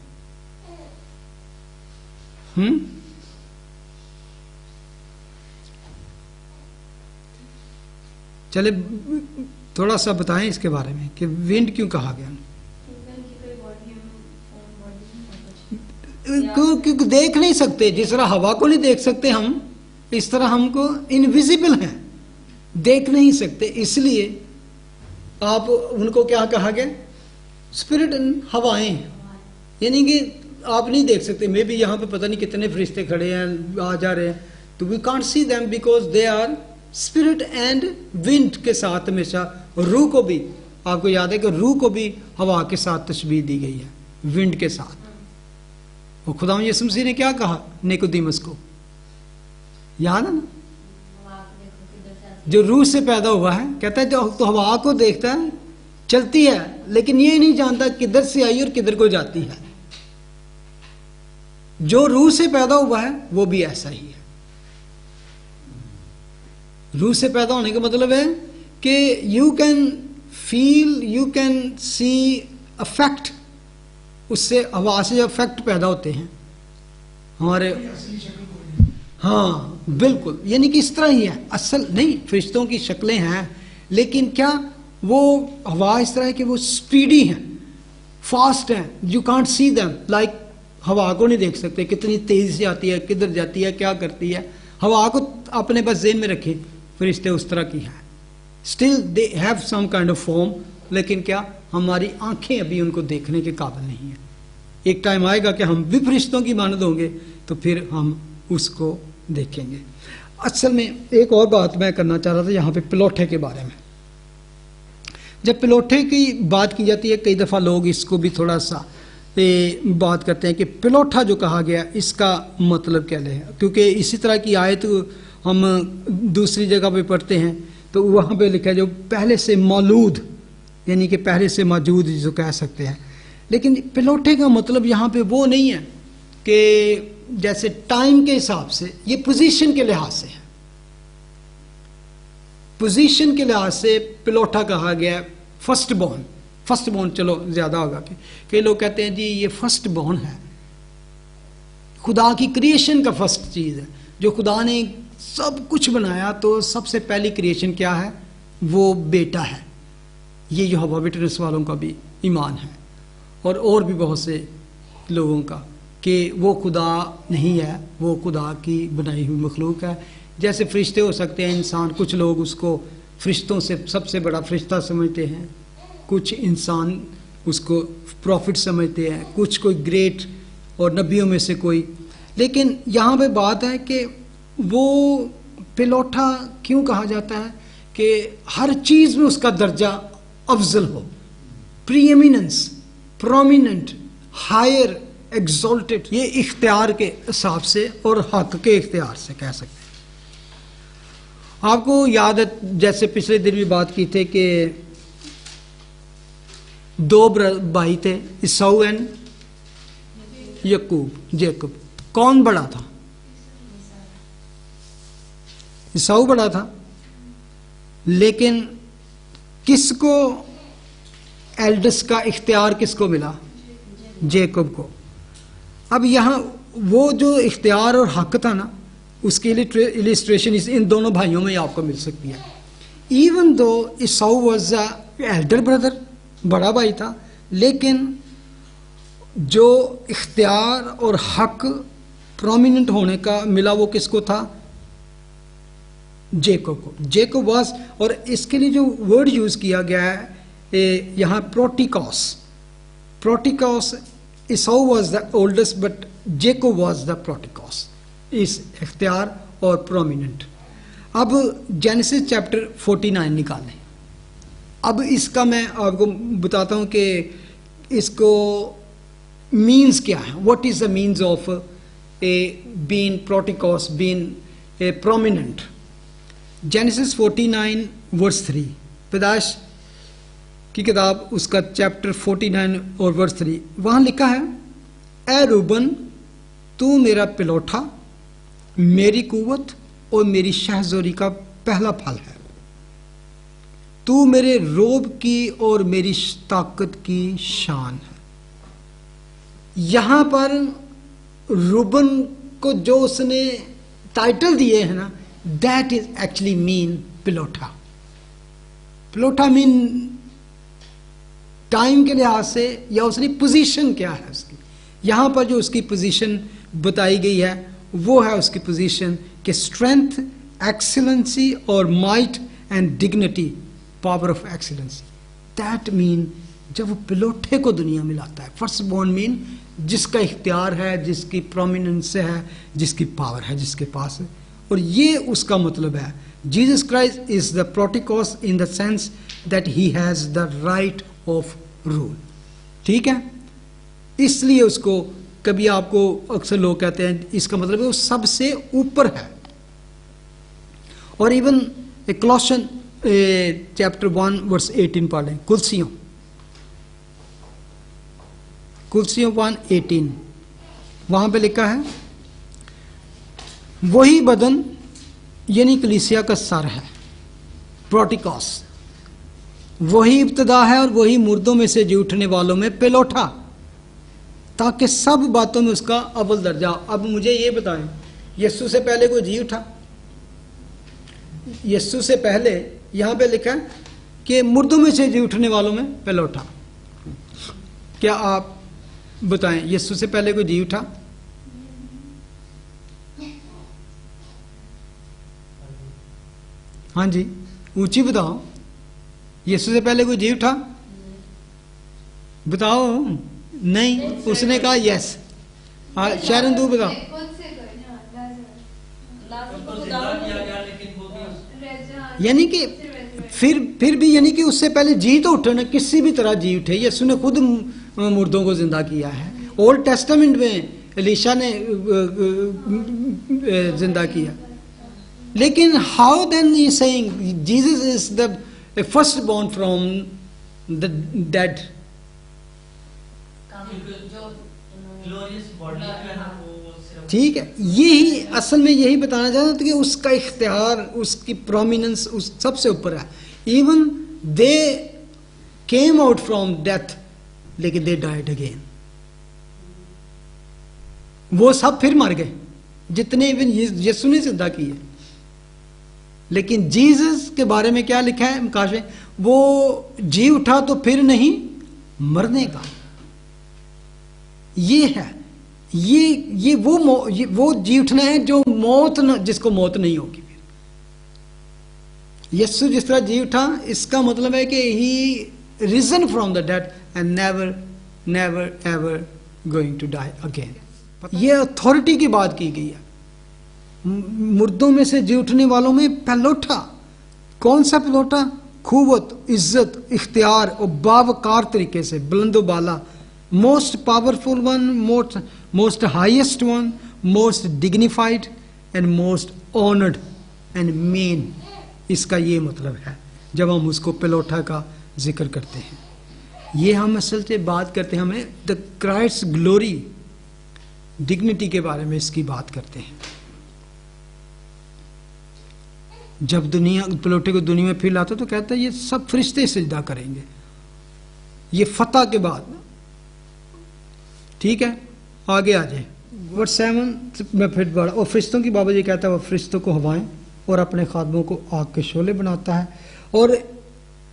चले थोड़ा सा बताएं इसके बारे में कि विंड क्यों कहा गया, क्योंकि देख नहीं सकते, जिस तरह हवा को नहीं देख सकते हम, इस तरह हमको इनविजिबल हैं, देख नहीं सकते, इसलिए आप उनको क्या कहा गया, स्पिरिट एंड हवाएं, यानी कि आप नहीं देख सकते। मे बी यहाँ पे पता नहीं कितने फरिश्ते खड़े हैं, आ जा रहे हैं, तो we can't see them because they are spirit and wind के साथ हमेशा। रूह को भी, आपको याद है कि रूह को भी हवा के साथ तशबीह दी गई है, विंड के साथ। और खुदा यीशु मसीह ने क्या कहा निकोदेमुस को, याद है ना, जो रूह से पैदा हुआ है, कहता है तो हवा को देखता है, चलती है, लेकिन ये नहीं जानता किधर से आई और किधर को जाती है। जो रूह से पैदा हुआ है वो भी ऐसा ही है। रूह से पैदा होने का मतलब है कि you can feel, you can see affect, उससे हवा से अफेक्ट पैदा होते हैं हमारे। हाँ बिल्कुल, यानी कि इस तरह ही है, असल नहीं, फरिश्तों की शक्लें हैं, लेकिन क्या वो हवा इस तरह है कि वो स्पीडी हैं, फास्ट हैं, you can't see them, like हवा को नहीं देख सकते कितनी तेजी से आती है, किधर जाती है, क्या करती है। हवा को अपने बस ज़हन में रखें, फरिश्ते उस तरह की हैं, still they have some kind of form, लेकिन क्या हमारी आंखें अभी उनको देखने के काबिल नहीं है। एक टाइम आएगा कि हम भी फरिश्तों की मानद होंगे, तो फिर हम उसको देखेंगे। असल में एक और बात मैं करना चाह रहा था यहाँ पे पिलोठे के बारे में। जब पिलोठे की बात की जाती है, कई दफ़ा लोग इसको भी थोड़ा सा बात करते हैं कि पिलोठा जो कहा गया इसका मतलब क्या है, क्योंकि इसी तरह की आयत हम दूसरी जगह पे पढ़ते हैं, तो वहाँ पे लिखा है जो पहले से मौजूद, यानी कि पहले से मौजूद जो कह सकते हैं। लेकिन पिलोठे का मतलब यहाँ पे वो नहीं है कि जैसे टाइम के हिसाब से, ये पोजीशन के लिहाज से है, पोजीशन के लिहाज से पिलोठा कहा गया फर्स्ट बॉर्न। फर्स्ट बॉर्न चलो ज्यादा होगा, कई लोग कहते हैं जी ये फर्स्ट बॉर्न है, खुदा की क्रिएशन का फर्स्ट चीज है, जो खुदा ने सब कुछ बनाया तो सबसे पहली क्रिएशन क्या है, वो बेटा है। ये यहोवा विटनेस वालों का भी ईमान है, और भी बहुत से लोगों का, कि वो खुदा नहीं है, वो खुदा की बनाई हुई मखलूक है। जैसे फरिश्ते हो सकते हैं इंसान, कुछ लोग उसको फरिश्तों से सबसे बड़ा फरिश्ता समझते हैं, कुछ इंसान उसको प्रॉफिट समझते हैं, कुछ कोई ग्रेट और नबियों में से कोई। लेकिन यहाँ पे बात है कि वो पिलोठा क्यों कहा जाता है कि हर चीज़ में उसका दर्जा अफजल हो, प्रीएमिनेंस, प्रोमिनेंट, हायर, एग्जॉल्टेड, ये इख्तियार के हिसाब से और हक के इख्तियार से कह सकते हैं। आपको याद है जैसे पिछले दिन भी बात की थी कि दो भाई थे, ईसाऊ एंड जेकब। कौन बड़ा था? ईसाऊ बड़ा था, लेकिन किसको एल्डस का इख्तियार किसको मिला? जेकब को। अब यहाँ वो जो इख्तियार और हक था ना, उसकी इलिस्ट्रेशन इन दोनों भाइयों में आपको मिल सकती है। Even though Esau was the elder brother, बड़ा भाई था, लेकिन जो इख्तियार और हक प्रोमिनेंट होने का मिला वो किसको था? जेकब को। जेकब वाज, और इसके लिए जो वर्ड यूज किया गया है यहाँ प्रोटिकॉस, प्रोटिकॉस, Esau was the oldest but Jacob was the प्रोटिकॉस, इस इख्तियार और प्रोमिनेंट। अब जेनेसिस चैप्टर 49 निकालें। अब इसका मैं आपको बताता हूँ कि इसको मीन्स क्या है, what is the means of a been प्रोटिकॉस, been a prominent. Genesis 49 verse 3, पैदाइश की किताब उसका चैप्टर 49 और वर्स 3, वहाँ लिखा है, ए रूबन तू मेरा पिलोठा, मेरी कुव्वत और मेरी शहजोरी का पहला फल है, तू मेरे रोब की और मेरी ताकत की शान है। यहां पर रूबन को जो उसने टाइटल दिए है ना, दैट इज एक्चुअली मीन पिलोठा। पिलोठा मीन टाइम के लिहाज से या उसकी पोजीशन क्या है उसकी, यहां पर जो उसकी पोजीशन बताई गई है वो है उसकी पोजीशन कि स्ट्रेंथ, एक्सीलेंसी और might and dignity, power of excellency. That mean जब वो पिलोठे को दुनिया में लाता है, फर्स्ट बॉर्न मीन जिसका इख्तियार है, जिसकी प्रोमिनेंस है, जिसकी पावर है जिसके पास है, और ये उसका मतलब है। जीसस क्राइस्ट इज द प्रोटिकॉस in the sense that he has the right of rule. ठीक है, इसलिए उसको कभी आपको अक्सर लोग कहते हैं इसका मतलब है वो सबसे ऊपर है। और इवन कॉलोसियन चैप्टर 1 वर्स 18 पढ़ लें, कुलसियों 1:18, वहां पे लिखा है वही बदन यानी कलीसिया का सर है, प्रोटिकॉस, वही इब्तदा है और वही मुर्दों में से जी उठने वालों में पिलोठा, ताकि सब बातों में उसका अव्वल दर्जा। अब मुझे ये बताएं, यीशु से पहले कोई जी उठा? यीशु से पहले यहां पे लिखा है कि मुर्दों में से जी उठने वालों में पिलोठा। क्या आप बताएं यीशु से पहले कोई जी उठा? हाँ जी, ऊंची बताओ, यीशु से पहले कोई जी उठा? बताओ। नहीं, उसने कहा यस। हाँ शरण तू बताओ। यानी कि फिर भी यानी कि उससे पहले जी तो उठे ना, किसी भी तरह जी उठे। यीशु ने खुद मुर्दों को जिंदा किया है। ओल्ड टेस्टामेंट में एलीशा ने जिंदा किया। लेकिन how then he saying Jesus is the first born from the dead? ठीक है, यही असल में यही बताना चाहता हूं कि उसका इख्तियार, उसकी प्रोमिनेंस उस सबसे ऊपर है। Even they came out from death लेकिन दे डाइड अगेन। वो सब फिर मर गए जितने इवन यीशु ने जिंदा किए। लेकिन जीसस के बारे में क्या लिखा है काश में? वो जी उठा तो फिर नहीं मरने का। ये है, ये वो जी उठना है जो मौत न, जिसको मौत नहीं होगी। यीशु जिस तरह जी उठा, इसका मतलब है कि he risen from the dead and never ever going to die again. ये अथॉरिटी की बात की गई है। मुर्दों में से जी उठने वालों में पिलोठा। कौन सा पिलोठा? खूबत, इज्जत, इख्तियार और बावकार तरीके से, बुलंदो बाला, most powerful one, most highest one, most dignified and most honoured and men. इसका ये मतलब है जब हम उसको पिलोठा का जिक्र करते हैं। ये हम असल से बात करते हैं, हमें द क्राइस्ट ग्लोरी, डिग्निटी के बारे में इसकी बात करते हैं। जब दुनिया पिलोठे को दुनिया में फिर लाता तो कहता है ये सब फरिश्ते सजदा करेंगे, ये फतह के बाद। ठीक है, आगे आ जाए वर्स 7 में फिर बड़ा। और फरिश्तों की बाबा जी कहता है वो फरिश्तों को हवाएं और अपने खादमों को आग के शोले बनाता है। और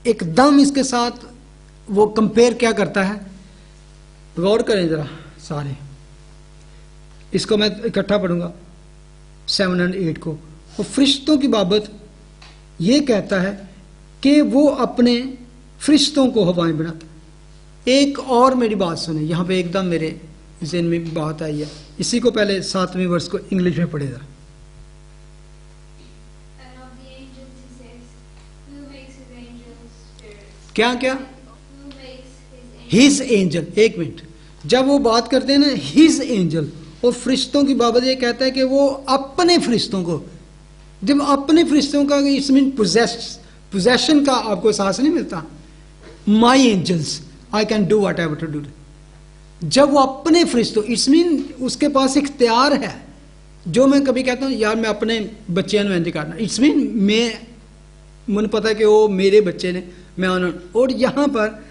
एकदम इसके साथ वो कंपेयर क्या करता है, गौर करें जरा सारे, इसको मैं इकट्ठा पढ़ूंगा 7 और 8 को। वो फरिश्तों की बाबत ये कहता है कि वो अपने फरिश्तों को हवाएं बनाता। एक और मेरी बात सुने, यहाँ पे एकदम मेरे ज़हन में बात आई है। इसी को पहले 7वें वर्ष को इंग्लिश में पढ़े जरा। क्या क्या? His angel. एक मिनट, जब वो बात करते हैं ना हिज एंजल और फरिश्तों की बाबत ये कहता है कि वो अपने फरिश्तों को, जब अपने फरिश्तों का इसमें पोजेशन का आपको एहसास नहीं मिलता। My angels I can do whatever to do. जब वो अपने फरिश्तों, इट्स मीन उसके पास इख्तियार है। जो मैं कभी कहता हूँ यार मैं अपने बच्चे ने इंज करना, इट्स मीन मुझे पता है कि वो मेरे बच्चे ने, मैं और यहाँ पर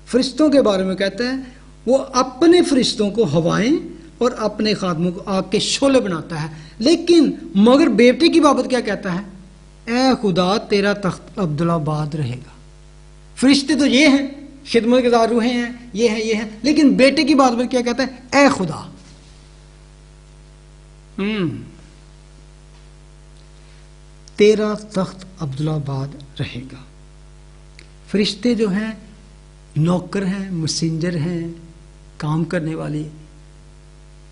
फरिश्तों के बारे में कहते हैं वो अपने फरिश्तों को हवाएं और अपने खादमों को आग के शोले बनाता है। लेकिन मगर बेटे की बाबत क्या कहता है? ए खुदा तेरा तख्त अब्दुल्लाबाद रहेगा। फरिश्ते तो ये हैं, खिदमत गुज़ार रूहें हैं, ये हैं, लेकिन बेटे की बात पर क्या कहता है? ए खुदा। तेरा तख्त अब्दुल्लाबाद रहेगा। फरिश्ते जो हैं नौकर हैं, मैसेंजर हैं, काम करने वाली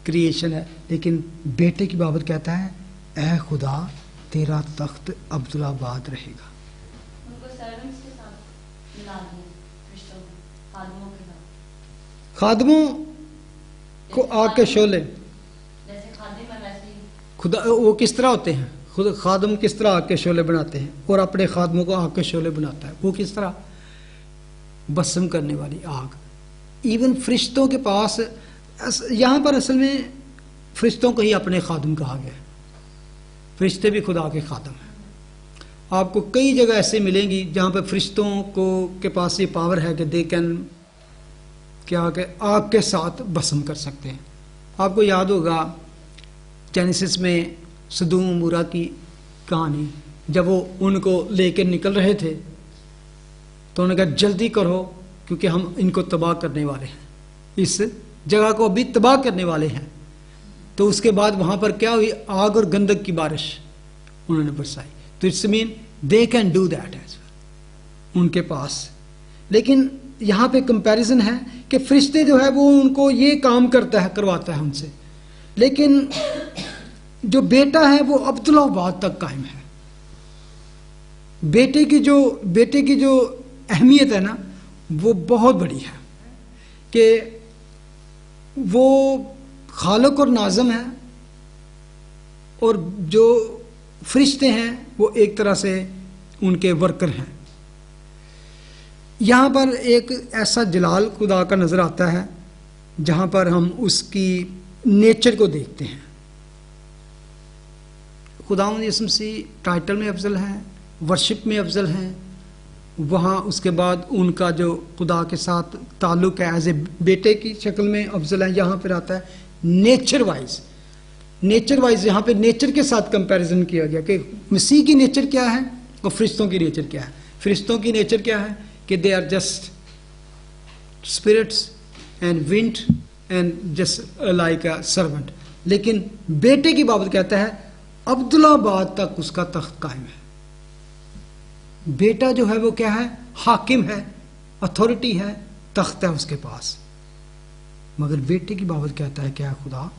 क्रिएशन है, लेकिन बेटे की बाबत कहता है ए खुदा तेरा तख्त अब्दुल्लाबाद रहेगा। उनको सर्वेंट्स के साथ मिला दिया, फरिश्तों को, खादमों के साथ। खादमों को आग के शोले, जैसे खादिम है वैसे ही खुदा वो किस तरह होते हैं? खुद खादम किस तरह आग के शोले बनाते हैं और अपने खादमों को आग के शोले बनाता है, वो किस तरह? भस्म करने वाली आग। इवन फरिश्तों के पास, यहाँ पर असल में फरिश्तों को ही अपने खादम कहा गया है। फरिश्ते भी खुदा के खादम हैं। आपको कई जगह ऐसे मिलेंगी जहाँ पर फरिश्तों को के पास ये पावर है कि दे कैन क्या कि आग के साथ भस्म कर सकते हैं। आपको याद होगा जेनेसिस में सदूम मूरा की कहानी, जब वो उनको लेकर निकल रहे थे तो उन्होंने कहा जल्दी करो क्योंकि हम इनको तबाह करने वाले हैं, इस जगह को अभी तबाह करने वाले हैं। तो उसके बाद वहाँ पर क्या हुई? आग और गंधक की बारिश उन्होंने बरसाई। तो it's mean they can do that as well उनके पास। लेकिन यहाँ पे कंपैरिजन है कि फरिश्ते जो है वो उनको ये काम करवाता है उनसे, लेकिन जो बेटा है वो अब्दुल्लाबाद तक कायम है। बेटे की जो अहमियत है ना वो बहुत बड़ी है कि वो खालक और नाज़म है, और जो फरिश्ते हैं वो एक तरह से उनके वर्कर हैं। यहाँ पर एक ऐसा जलाल खुदा का नज़र आता है जहाँ पर हम उसकी नेचर को देखते हैं। खुदावंद यीशु मसीह टाइटल में अफजल हैं, वर्शिप में अफजल हैं, वहाँ उसके बाद उनका जो खुदा के साथ ताल्लुक़ है एज ए बेटे की शक्ल में अफजल है। यहाँ पर आता है नेचर वाइज यहाँ पे नेचर के साथ कंपैरिजन किया गया कि मसीह की नेचर क्या है और फरिश्तों की नेचर क्या है। फरिश्तों की नेचर क्या है कि they are just spirits and wind and just like a servant, लेकिन बेटे की बाबत कहता है अब्दुल्लाबाद तक उसका तख्त कायम है। बेटा जो है वो क्या है? हाकिम है, अथॉरिटी है, तख्त है उसके पास। मगर बेटे की बाबत कहता है क्या? खुदा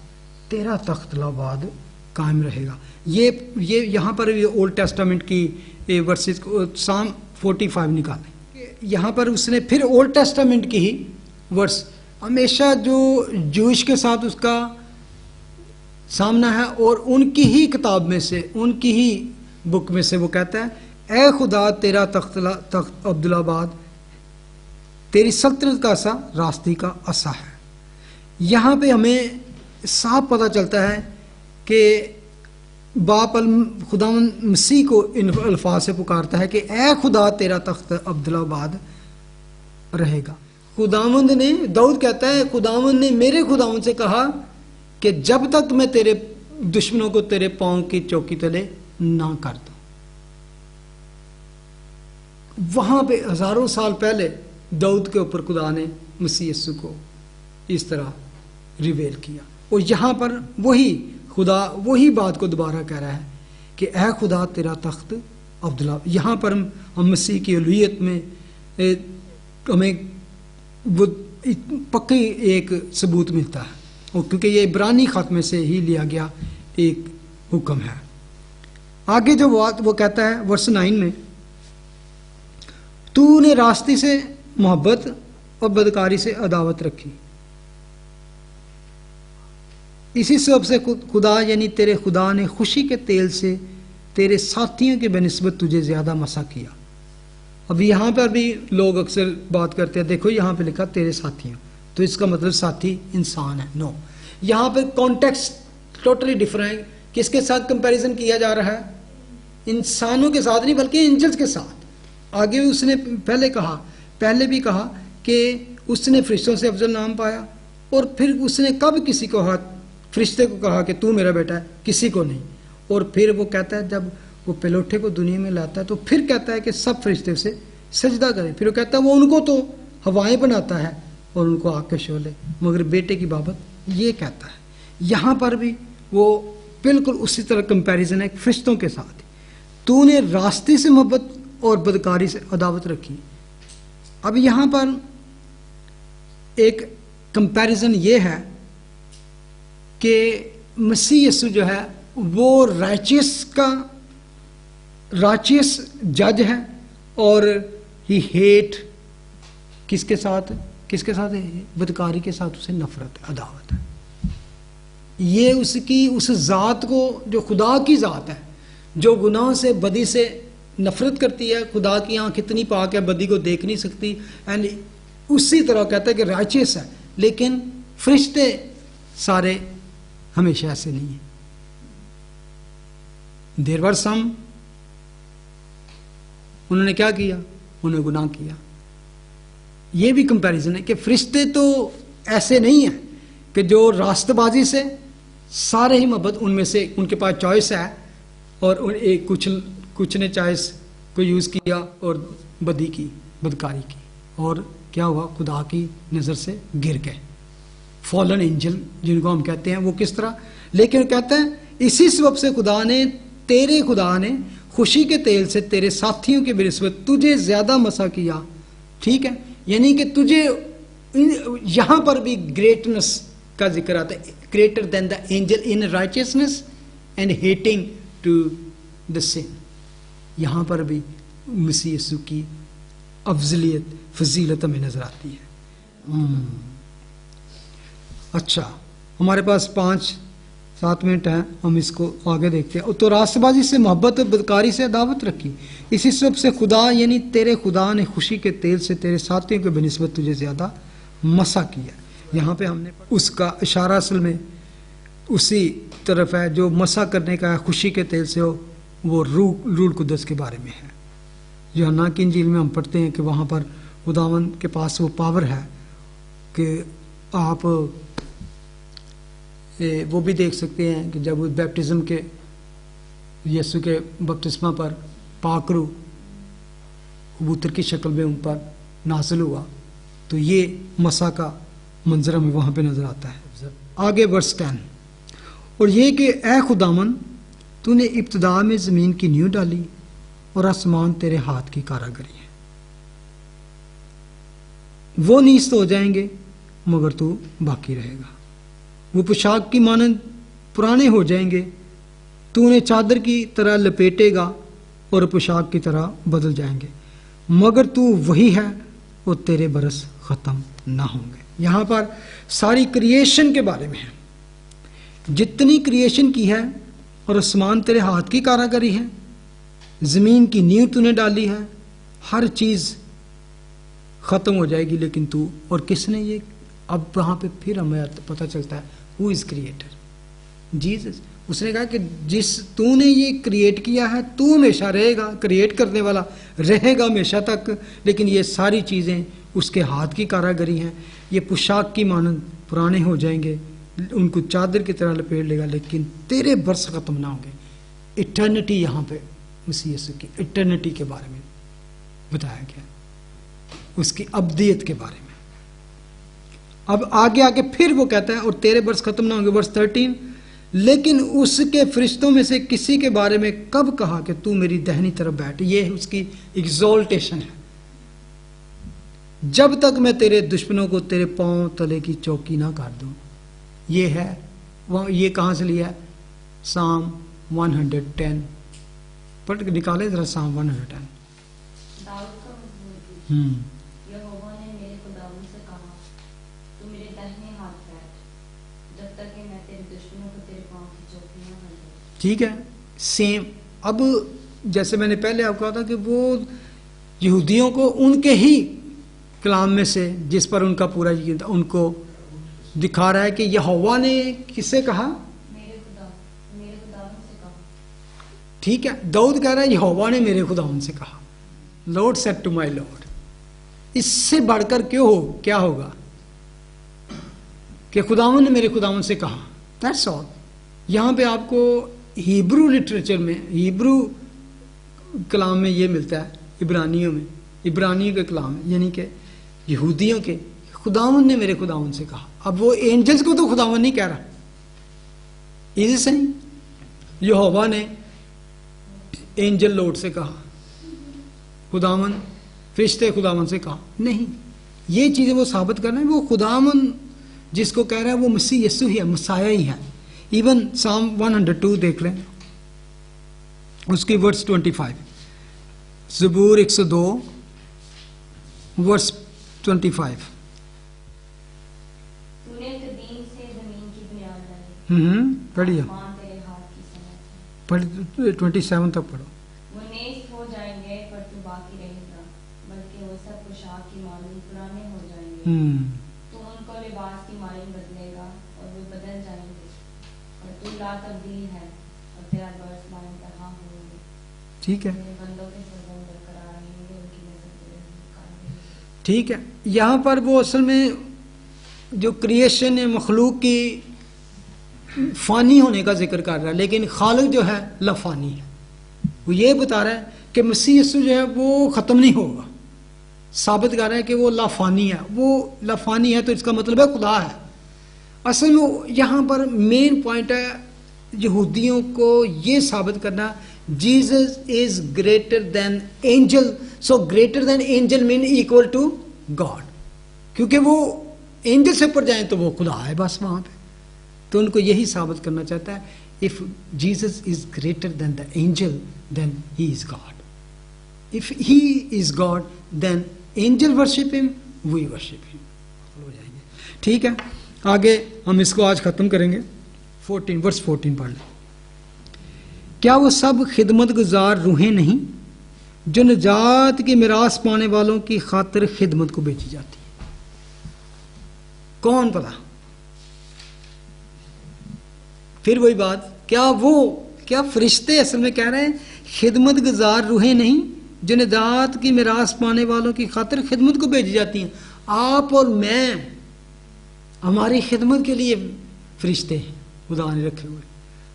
तेरा तख्त अब्दुल्लाबाद कायम रहेगा। ये यहाँ पर ओल्ड टेस्टामेंट की वर्सेस साम 45 निकालें। यहाँ पर उसने फिर ओल्ड टेस्टामेंट की ही वर्स, हमेशा जो जूश के साथ उसका सामना है और उनकी ही किताब में से, उनकी ही बुक में से वो कहता है ए खुदा तेरा तख्त अब्दुल्लाबाद, तेरी सल्तनत का असा रास्ती का असा है। यहाँ पे हमें साफ पता चलता है कि बाप खुदा मसीह को इन अल्फाज से पुकारता है कि ए खुदा तेरा तख्त अब्दुल्लाबाद रहेगा। खुदावंद ने, दाऊद कहता है खुदावंद ने मेरे खुदावंद से कहा कि जब तक मैं तेरे दुश्मनों को तेरे पांव की चौकी तले ना कर दूं। वहां पे हजारों साल पहले दाऊद के ऊपर खुदा ने मसीह यीशु को इस तरह रिवेल किया, और यहाँ पर वही खुदा वही बात को दोबारा कह रहा है कि ऐ खुदा तेरा तख्त अब्दुल्ला। यहाँ पर हम मसीह की उलूहियत में हमें वो पक्की एक सबूत मिलता है, और क्योंकि ये इब्रानी खत में से ही लिया गया एक हुक्म है। आगे जो बात वो कहता है वर्स 9 में, तूने रास्ते से मोहब्बत और बदकारी से अदावत रखी, इसी सबब से खुदा यानी तेरे खुदा ने खुशी के तेल से तेरे साथियों के बनिस्बत तुझे ज़्यादा मसा किया। अब यहाँ पर भी लोग अक्सर बात करते हैं, देखो यहाँ पे लिखा तेरे साथियों, तो इसका मतलब साथी इंसान है। नो, यहाँ पे कॉन्टेक्स्ट टोटली डिफरेंट है। किसके साथ कंपैरिजन किया जा रहा है? इंसानों के साथ नहीं बल्कि एंजल्स के साथ। आगे भी उसने पहले भी कहा कि उसने फरिश्तों से अफजल नाम पाया, और फिर उसने कब किसी को फरिश्ते को कहा कि तू मेरा बेटा है? किसी को नहीं। और फिर वो कहता है जब वो पेलोठे को दुनिया में लाता है तो फिर कहता है कि सब फरिश्ते से सजदा करें। फिर वो कहता है वो उनको तो हवाएं बनाता है और उनको आग के शोले, मगर बेटे की बाबत ये कहता है। यहाँ पर भी वो बिल्कुल उसी तरह कंपैरिजन है फरिश्तों के साथ। तूने रास्ते से मोहब्बत और बदकारी से अदावत रखी। अब यहाँ पर एक कंपैरिजन ये है कि मसीह यीशु जो है वो राइचियस जज है और ही हेट किसके साथ है? बदकारी के साथ उसे नफरत है, अदावत है। ये उसकी उस ज़ात को जो खुदा की ज़ात है, जो गुनाह से बदी से नफरत करती है। खुदा की आँख इतनी पाक है, बदी को देख नहीं सकती। एंड उसी तरह कहता है कि राइचियस है, लेकिन फरिश्ते सारे हमेशा ऐसे नहीं है। देयर वर सम, उन्होंने क्या किया? उन्होंने गुनाह किया। ये भी कंपैरिजन है कि फरिश्ते तो ऐसे नहीं है कि जो रास्तबाजी से सारे ही मोहब्बत उनमें से उनके पास चॉइस है और एक कुछ ने चॉइस को यूज़ किया और बदी की, बदकारी की, और क्या हुआ? खुदा की नज़र से गिर गए। फॉलन एंजल जिनको हम कहते हैं, वो किस तरह। लेकिन कहते हैं इसी सबब से खुदा ने खुशी के तेल से तेरे साथियों के बिनिस्बत तुझे ज्यादा मसा किया। ठीक है, यानी कि तुझे यहां पर भी ग्रेटनेस का जिक्र आता है, greater than the angel in righteousness and hating to the sin. यहां पर भी मसीह यीशु की अफजलियत, फजीलत हमें नजर आती है। अच्छा, हमारे पास 5-7 मिनट हैं, हम इसको आगे देखते हैं। तो रास्तबाजी से मोहब्बत, बदकारी से अदावत रखी। इसी सब से खुदा यानी तेरे खुदा ने खुशी के तेल से तेरे साथियों के बनिस्बत तुझे ज़्यादा मसा किया। यहाँ पे हमने उसका इशारा असल में उसी तरफ है जो मसा करने का है, खुशी के तेल से वो रूह कुदस के बारे में है। यूहन्ना की इंजील में हम पढ़ते हैं कि वहाँ पर खुदावन के पास वो पावर है कि आप वो भी देख सकते हैं कि जब बैप्टिज्म के यीशु के बपतिस्मा पर पाक रूह कबूतर की शक्ल में उन पर नाजिल हुआ, तो ये मसा का मंजर हमें वहाँ पे नजर आता है। आगे वर्स 10, और ये कि ए खुदावन तूने इब्तदा में ज़मीन की नींव डाली और आसमान तेरे हाथ की कारागरी है। वो नीस्त हो जाएंगे मगर तू बाकी रहेगा, वो पोशाक की मानंद पुराने हो जाएंगे, तू उन्हें चादर की तरह लपेटेगा और पोशाक की तरह बदल जाएंगे, मगर तू वही है और तेरे बरस ख़त्म ना होंगे। यहाँ पर सारी क्रिएशन के बारे में है, जितनी क्रिएशन की है, और आसमान तेरे हाथ की कारागरी है, ज़मीन की नींव तूने डाली है, हर चीज़ ख़त्म हो जाएगी लेकिन तू, और किसने ये, अब वहाँ पे फिर हमें पता चलता है हु इज़ क्रिएटर, जीसस। उसने कहा कि जिस तूने ये क्रिएट किया है तू हमेशा रहेगा, क्रिएट करने वाला रहेगा हमेशा तक, लेकिन ये सारी चीज़ें उसके हाथ की कारागरी हैं। ये पोशाक की मानंद पुराने हो जाएंगे, उनको चादर की तरह लपेट लेगा, लेकिन तेरे बरस ख़त्म ना होंगे। इटर्निटी यहाँ पे मसीह यीशु की इटर्निटी के बारे में बताया गया, उसकी अब्दियत के बारे में। अब आगे फिर वो कहता है और तेरे बरस खत्म ना होंगे। वर्स 13, लेकिन उसके फरिश्तों में से किसी के बारे में कब कहा कि तू मेरी दाहिनी तरफ बैठ। ये उसकी एग्जॉल्टेशन है, जब तक मैं तेरे दुश्मनों को तेरे पांव तले की चौकी ना कर दूं। ये है वह, ये कहाँ से लिया है? साम 110 पढ़ के निकाले जरा, साम 110। दाऊद का मजमूर, यहोवा ने मेरे खुदावंद से कहा, तू मेरे दाहिने हाथ बैठ, जब तक कि मैं तेरे दुश्मनों को तेरे पांव की चौकी ना कर दूं। ठीक है, सेम। अब जैसे मैंने पहले आपको कहा था कि वो यहूदियों को उनके ही कलाम में से जिस पर उनका पूरा यकीन था, उनको दिखा रहा है कि यहोवा ने किससे कहा? मेरे खुदावंद से कहा। ठीक है, दाऊद कह रहा है यहोवा ने मेरे खुदावंद से कहा, lord said to my lord. इससे बढ़कर क्या होगा कि खुदावंद ने मेरे खुदावंद से कहा, दैट्स ऑल। यहाँ पे आपको हिब्रू लिटरेचर में, हिब्रू कलाम में ये मिलता है, इब्रानियों में, इब्रानियों के कलाम है, यानी कि यहूदियों के, खुदावन ने मेरे खुदावन से कहा। अब वो एंजल्स को तो खुदावन नहीं कह रहा, इज सही, यहोवा ने एंजल लॉर्ड से कहा, खुदावन फरिश्ते खुदावन से कहा, नहीं। ये चीजें वो साबित करना है वो खुदावन जिसको कह रहा है वो मसीह यीशु ही है, मसाया ही है। इवन साम 102 देख लें, उसकी वर्स 25, ज़बूर 102 वर्स 25। तूने कदीम से जमीन की बुनियाद डाली, पढ़िए, आसमान तेरे हाथ की सनत है। पढ़ 27 तक पढ़ो। वो नेस्त हो जाएंगे पर तू बाकी रहेगा, बल्कि वो सब पोशाक की मालूम पुराने हो जाएंगे। तू उनको लिबास की मालूम बदलेगा और वे बदल जाएंगे, और तू ला तब्दील है और तेरा बरस लाइन तरह होंगे। ठीक है, तेरे बंदों के सजन बरकरार रहेंगे, उनकी नजर तेरे कायम रहेगी। ठीक है। यहाँ पर वो असल में जो क्रिएशन है, मखलूक की फानी होने का जिक्र कर रहा है, लेकिन खालिक जो है लाफानी है। वो ये बता रहा है कि मसीह यीशु जो है वो ख़त्म नहीं होगा, साबित कर रहा है कि वो लाफानी है। वो लाफानी है तो इसका मतलब है खुदा है। असल में यहाँ पर मेन पॉइंट है यहूदियों को ये साबित करना, Jesus is greater than angel. So greater than angel mean equal to God, क्योंकि वो एंजल से ऊपर जाए तो वो खुदा है बस वहाँ पे। तो उनको यही साबित करना चाहता है, if Jesus is greater than the angel then he is God. If he is God then angel worship him, we worship him. हो जाएंगे, ठीक है। आगे हम इसको आज खत्म करेंगे। 14 वर्स 14 पढ़ लें। क्या वो सब खिदमत गुजार रूहें नहीं जो निजात की मिरास पाने वालों की खातिर खिदमत को बेची जाती है? कौन पता? फिर वही बात, क्या फरिश्ते असल में कह रहे हैं खिदमत गुजार रूहें नहीं जो निजात की मिरास पाने वालों की खातिर खिदमत को भेजी जाती हैं? आप और मैं हमारी खिदमत के लिए फरिश्ते हैं खुदा ने रखे हुए,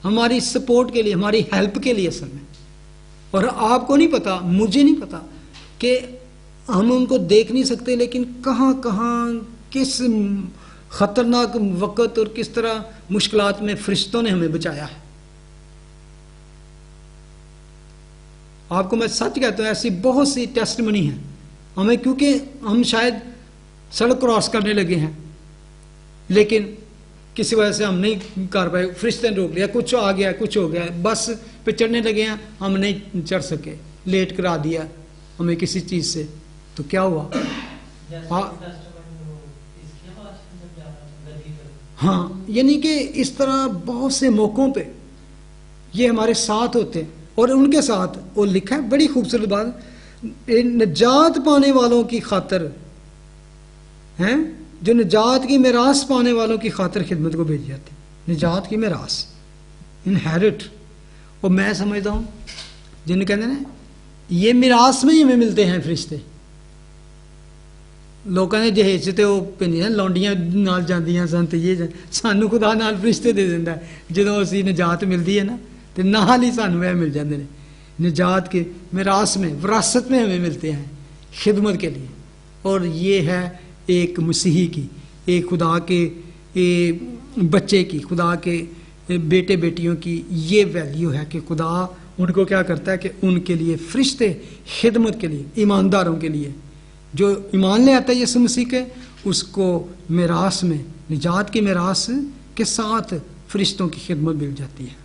हमारी सपोर्ट के लिए, हमारी हेल्प के लिए असल में। और आपको नहीं पता, मुझे नहीं पता कि हम उनको देख नहीं सकते, लेकिन कहाँ कहाँ किस खतरनाक वक़्त और किस तरह मुश्किलात में फरिश्तों ने हमें बचाया है। आपको मैं सच कहता हूँ, ऐसी बहुत सी टेस्टमनी है हमें, क्योंकि हम शायद सड़क क्रॉस करने लगे हैं लेकिन किसी वजह से हम नहीं कर पाए, फरिश्ते ने रोक लिया, कुछ आ गया, कुछ हो गया, बस पे चढ़ने लगे हैं, हम नहीं चढ़ सके, लेट करा दिया हमें किसी चीज़ से, तो क्या हुआ? हाँ, यानी कि इस तरह बहुत से मौक़ों पे ये हमारे साथ होते हैं। और उनके साथ वो लिखा है बड़ी खूबसूरत बात, निजात पाने वालों की खातिर हैं, जो निजात की मिरास पाने वालों की खातिर खिदमत को भेजी जाती। निजात की मिरास, इनहेरिट। और मैं समझता हूँ जिन्हें कहते हैं ना, ये मिरास में ही हमें मिलते हैं फरिश्ते। लोगों ने जहेज ते वो पिंडियां लौंडियां नाल जांदियां सन ते ये सानू खुदा नाल फरिश्ते दे दिंदा है। जदों असीं निजात मिलती है ना तो नाल ही सानू वह मिल जाते हैं। निजात के मिरास में, विरासत में हमें मिलते हैं खिदमत के लिए। और ये है एक मसीही की, एक खुदा के बच्चे की, खुदा के बेटे बेटियों की ये वैल्यू है कि खुदा उनको क्या करता है कि उनके लिए फरिश्ते खिदमत के लिए, ईमानदारों के लिए, जो ईमान ले आता है यीशु मसीह के, उसको मिरास में, निजात की मिरास के साथ फरिश्तों की खिदमत मिल जाती है।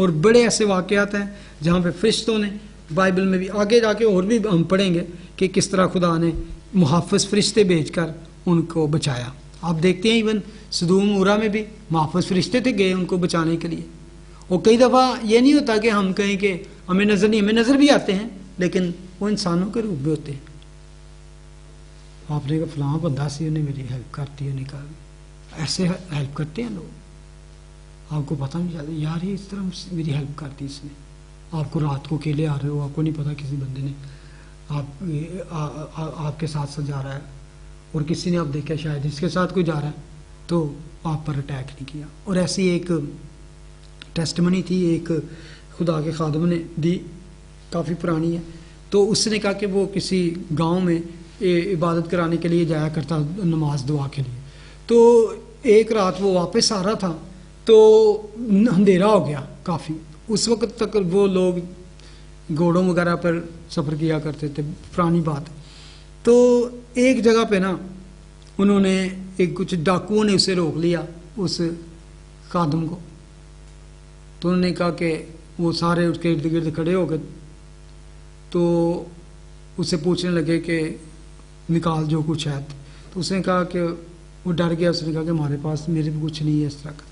और बड़े ऐसे वाक़यात हैं जहाँ पे फरिश्तों ने, बाइबल में भी आगे जाके और भी हम पढ़ेंगे कि किस तरह खुदा ने मुहाफ़िज़ फरिश्ते भेजकर उनको बचाया। आप देखते हैं इवन सदूम उरा में भी मुहाफ़िज़ फरिश्ते थे गए उनको बचाने के लिए। और कई दफ़ा ये नहीं होता कि हम कहें कि हमें नज़र नहीं, हमें नज़र भी आते हैं, लेकिन वो इंसानों के रूप में होते हैं। आपने कहा फलां बंदा सी, उन्हें मेरी हेल्प करती है, निकाल ऐसे हेल्प करते हैं लोग, आपको पता नहीं चलता यार ये इस तरह मेरी हेल्प करती इसने। आपको रात को अकेले आ रहे हो, आपको नहीं पता किसी बंदे ने आपके साथ साथ जा रहा है और किसी ने आप देखा शायद इसके साथ कोई जा रहा है तो आप पर अटैक नहीं किया। और ऐसी एक टेस्टमनी थी, एक खुदा के खादम ने दी, काफ़ी पुरानी है। तो उसने कहा कि वो किसी गांव में इबादत कराने के लिए जाया करता, नमाज दुआ के लिए। तो एक रात वो वापस आ रहा था तो अंधेरा हो गया काफ़ी। उस वक्त तक वो लोग घोड़ों वगैरह पर सफ़र किया करते थे, पुरानी बात। तो एक जगह पे ना उन्होंने कुछ डाकुओं ने उसे रोक लिया, उस खादम को। तो उन्होंने कहा कि वो सारे उसके इर्द गिर्द खड़े हो गए, तो उससे पूछने लगे कि निकाल जो कुछ है। तो उसने कहा कि वो डर गया, उसने कहा कि हमारे पास मेरे भी कुछ नहीं है इस तरह का।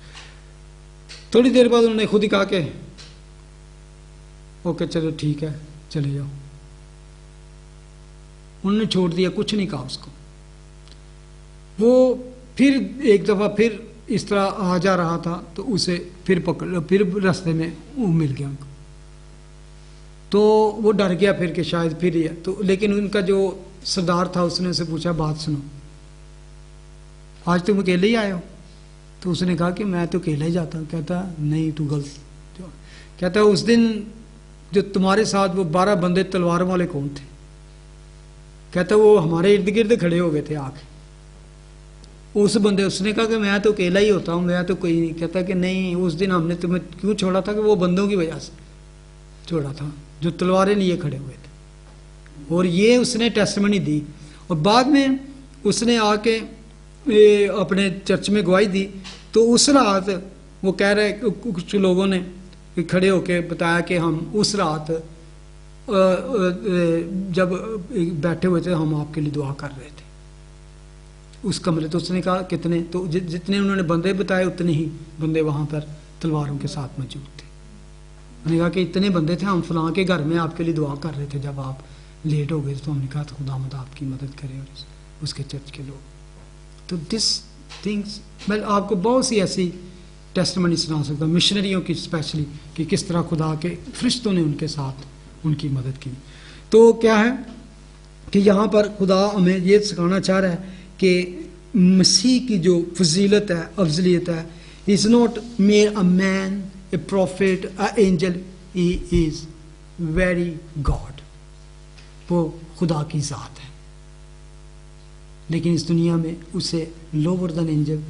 थोड़ी देर बाद उन्होंने खुद ही कहा कि ओके चलो ठीक है चले जाओ। उन्होंने छोड़ दिया, कुछ नहीं कहा उसको। वो फिर एक दफ़ा फिर इस तरह आ जा रहा था तो उसे फिर पकड़, फिर रास्ते में वो मिल गया उनको। तो वो डर गया फिर कि शायद फिर ही है। तो लेकिन उनका जो सरदार था उसने उसे पूछा, बात सुनो, आज तुम अकेले ही आए हो? तो उसने कहा कि मैं तो अकेला ही जाता हूँ। कहता नहीं तू गलत। कहता उस दिन जो तुम्हारे साथ वो 12 बंदे तलवार वाले कौन थे? कहता वो हमारे इर्द गिर्द खड़े हो गए थे आके। उस बंदे, उसने कहा कि मैं तो अकेला ही होता हूँ, मैं तो कोई नहीं। कहता कि नहीं, उस दिन हमने तुम्हें क्यों छोड़ा था कि वो बंदों की वजह से छोड़ा था जो तलवारें लिए खड़े हुए थे। और ये उसने टेस्टमनी दी। और बाद में उसने आके अपने चर्च में गवाही दी। तो उस रात वो कह रहे, कुछ लोगों ने खड़े होके बताया कि हम उस रात जब बैठे हुए थे हम आपके लिए दुआ कर रहे थे उस कमरे। तो उसने कहा कितने? तो जितने उन्होंने बंदे बताए उतने ही बंदे वहां पर तलवारों के साथ मौजूद थे। उन्होंने कहा कि इतने बंदे थे, हम फलां के घर में आपके लिए दुआ कर रहे थे जब आप लेट हो गए। तो हमने कहा खुदावंद आपकी मदद करे और उसके चर्च के लोग। तो दिस थिंग्स, मैं आपको बहुत सी ऐसी टेस्टमनी सुना सकता हूँ मिशनरियों की, स्पेशली कि किस तरह खुदा के फरिश्तों ने उनके साथ उनकी मदद की। तो क्या है कि यहाँ पर खुदा हमें ये सिखाना चाह रहा है कि मसीह की जो फजीलत है, अफजलियत है, is not made a man, A profit, a angel, he is very God. वो खुदा की ज़ात है। लेकिन इस दुनिया में उसे लोअर देन एंजल,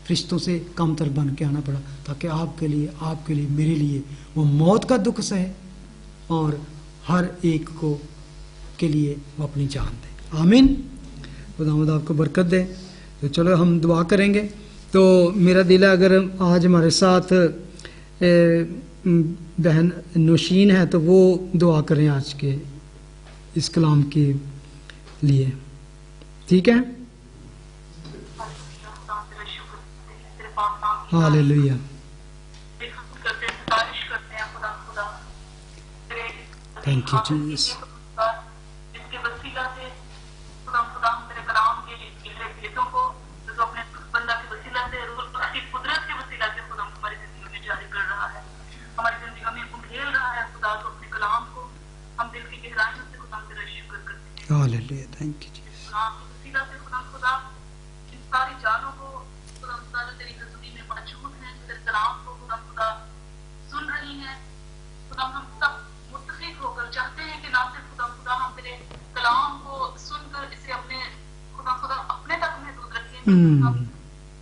फरिश्तों से कमतर बन के आना पड़ा ताकि आपके लिए मेरे लिए वो मौत का दुख सहे और हर एक को के लिए वो अपनी जान दे। आमीन। खुदावंद आपको बरकत दे। तो चलो हम दुआ करेंगे। तो मेरा दिल है अगर आज हमारे साथ बहन नौशीन है तो वो दुआ करें आज के इस कलाम के लिए, ठीक है? हालेलुया। Thank you Jesus. इसके वसीला से खुदा हम तेरे कलाम के गहरे भेदों को जो अपने बंदा के वसीला से, उसकी कुदरत के वसीला से खुदा हमारी जिंदगी में जारी कर रहा है, हमारी जिंदगी में उंडेल रहा है। खुदा तो अपने कलाम को हम दिल की गहराइयों से खुदा तेरा शुक्र करते हैं। हालेलुया। Thank you Jesus. कलाम के वसीला से खुदा इन सारी जानों को खुदा जो तेरी हजूरी में मौजूद हैं, तेरे कलाम को खुदा सुन रही हैं, खुदा हम सब मुत्तफिक होकर चाहते हैं कि ना सिर्फ खुदा हम तेरे कलाम को सुनकर इसे अपने खुदा अपने तक महदूद रखें, हम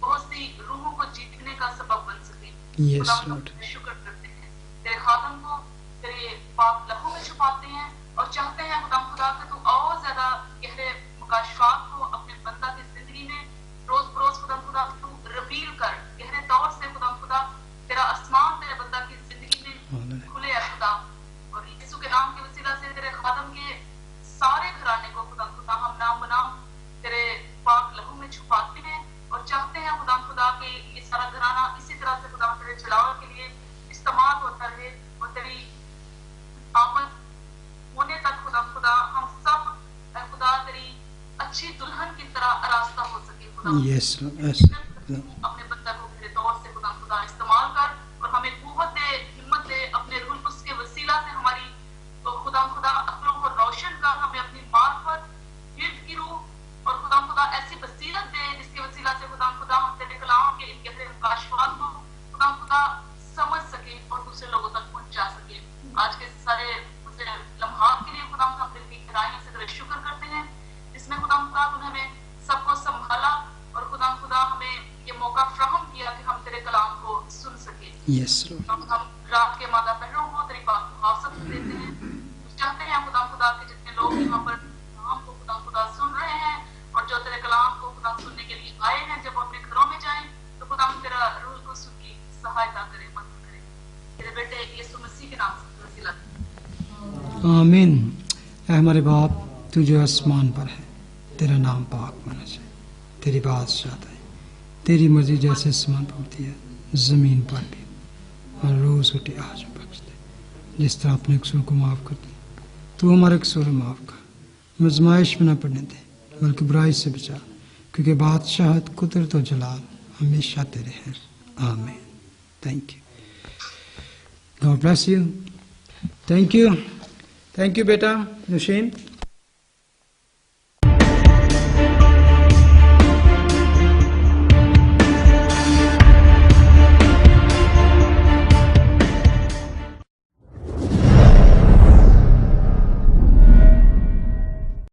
बहुत सी रूहों को जीतने का सबब बन सके। खुदा हम शुक्र करते हैं, तेरे खादम को तेरे पाक लहू में छुपाते हैं और चाहते हैं खुदा कि तू और ज्यादा गहरे मुकाशफात को अपने बंदा की जिंदगी में रोज बरोज खुदा तू रिवील कर, गहरे तौर से खुदा तेरा आसमान तेरे बंदा की जिंदगी में खुले है खुदा। और यीशु के नाम के वसीला से तेरे खादम के सारे घराने को खुदा हम नाम बनाम तेरे पाक लहू में छुपाते हैं और चाहते हैं खुदा के ये सारा घराना इसी तरह से खुदा तेरे चलावे के लिए इस्तेमाल होता रहे और तेरी आमद होने तक खुदा हम सब खुदा तेरी अच्छी दुल्हन की तरह आरास्ता हो सके। खुदा अपने बंदा को तेरे तौर से खुदा इस्तेमाल कर और हमें कुव्वत दे, हिम्मत दे, अपने रूह के वसीला से हमारी तो खुदा अक्लों को रोशन कर, हमें अपनी मार्फत हिर्द की रूह और खुदा ऐसी बसीरत दे जिसके वसीला से खुदा हम तेरे कलाम के इन गहरे मुकाशफात को खुदा समझ सके और दूसरे लोगों तक पहुंचा सके। आज के सारे लम्हात के लिए खुदा हम गहराइयों से तेरा शुक्र करते हैं जिसमें खुदा तूने हमें सबको संभाला और खुदा हमें ये मौका फ्राहम किया कि हम तेरे कलाम को सुन सके। यस लॉर्ड, हम रात के मादा पहरों को तेरी बात को हासिल देते हैं। चाहते हैं खुदा के जितने लोग यहाँ पर कलाम को खुदा सुन रहे हैं और जो तेरे कलाम को खुदा सुनने के लिए आए हैं, जब वो अपने घरों में जाएं तो खुदा तेरा रूह को सुन की सहायता करे, मदद करे। तेरे बेटे यीशु मसीह के नाम से वसीला। आमीन। ऐ हमारे बाप, तू जो आसमान पर है, तेरा नाम पाक होना चाहिए, तेरी बादशाहत है, तेरी मर्जी जैसे आसमान पर होती है जमीन पर भी, और रोज रोटी आज बख्श दे जिस तरह अपने कसूर को माफ कर दे, तू हमारे कसूर माफ कर, आजमाइश में न पड़ने दे बल्कि बुराई से बचा, क्योंकि बादशाहत, कुदरत और जलाल हमेशा तेरे हैं। आमीन। Thank you. God bless you. Thank you बेटा नशीन।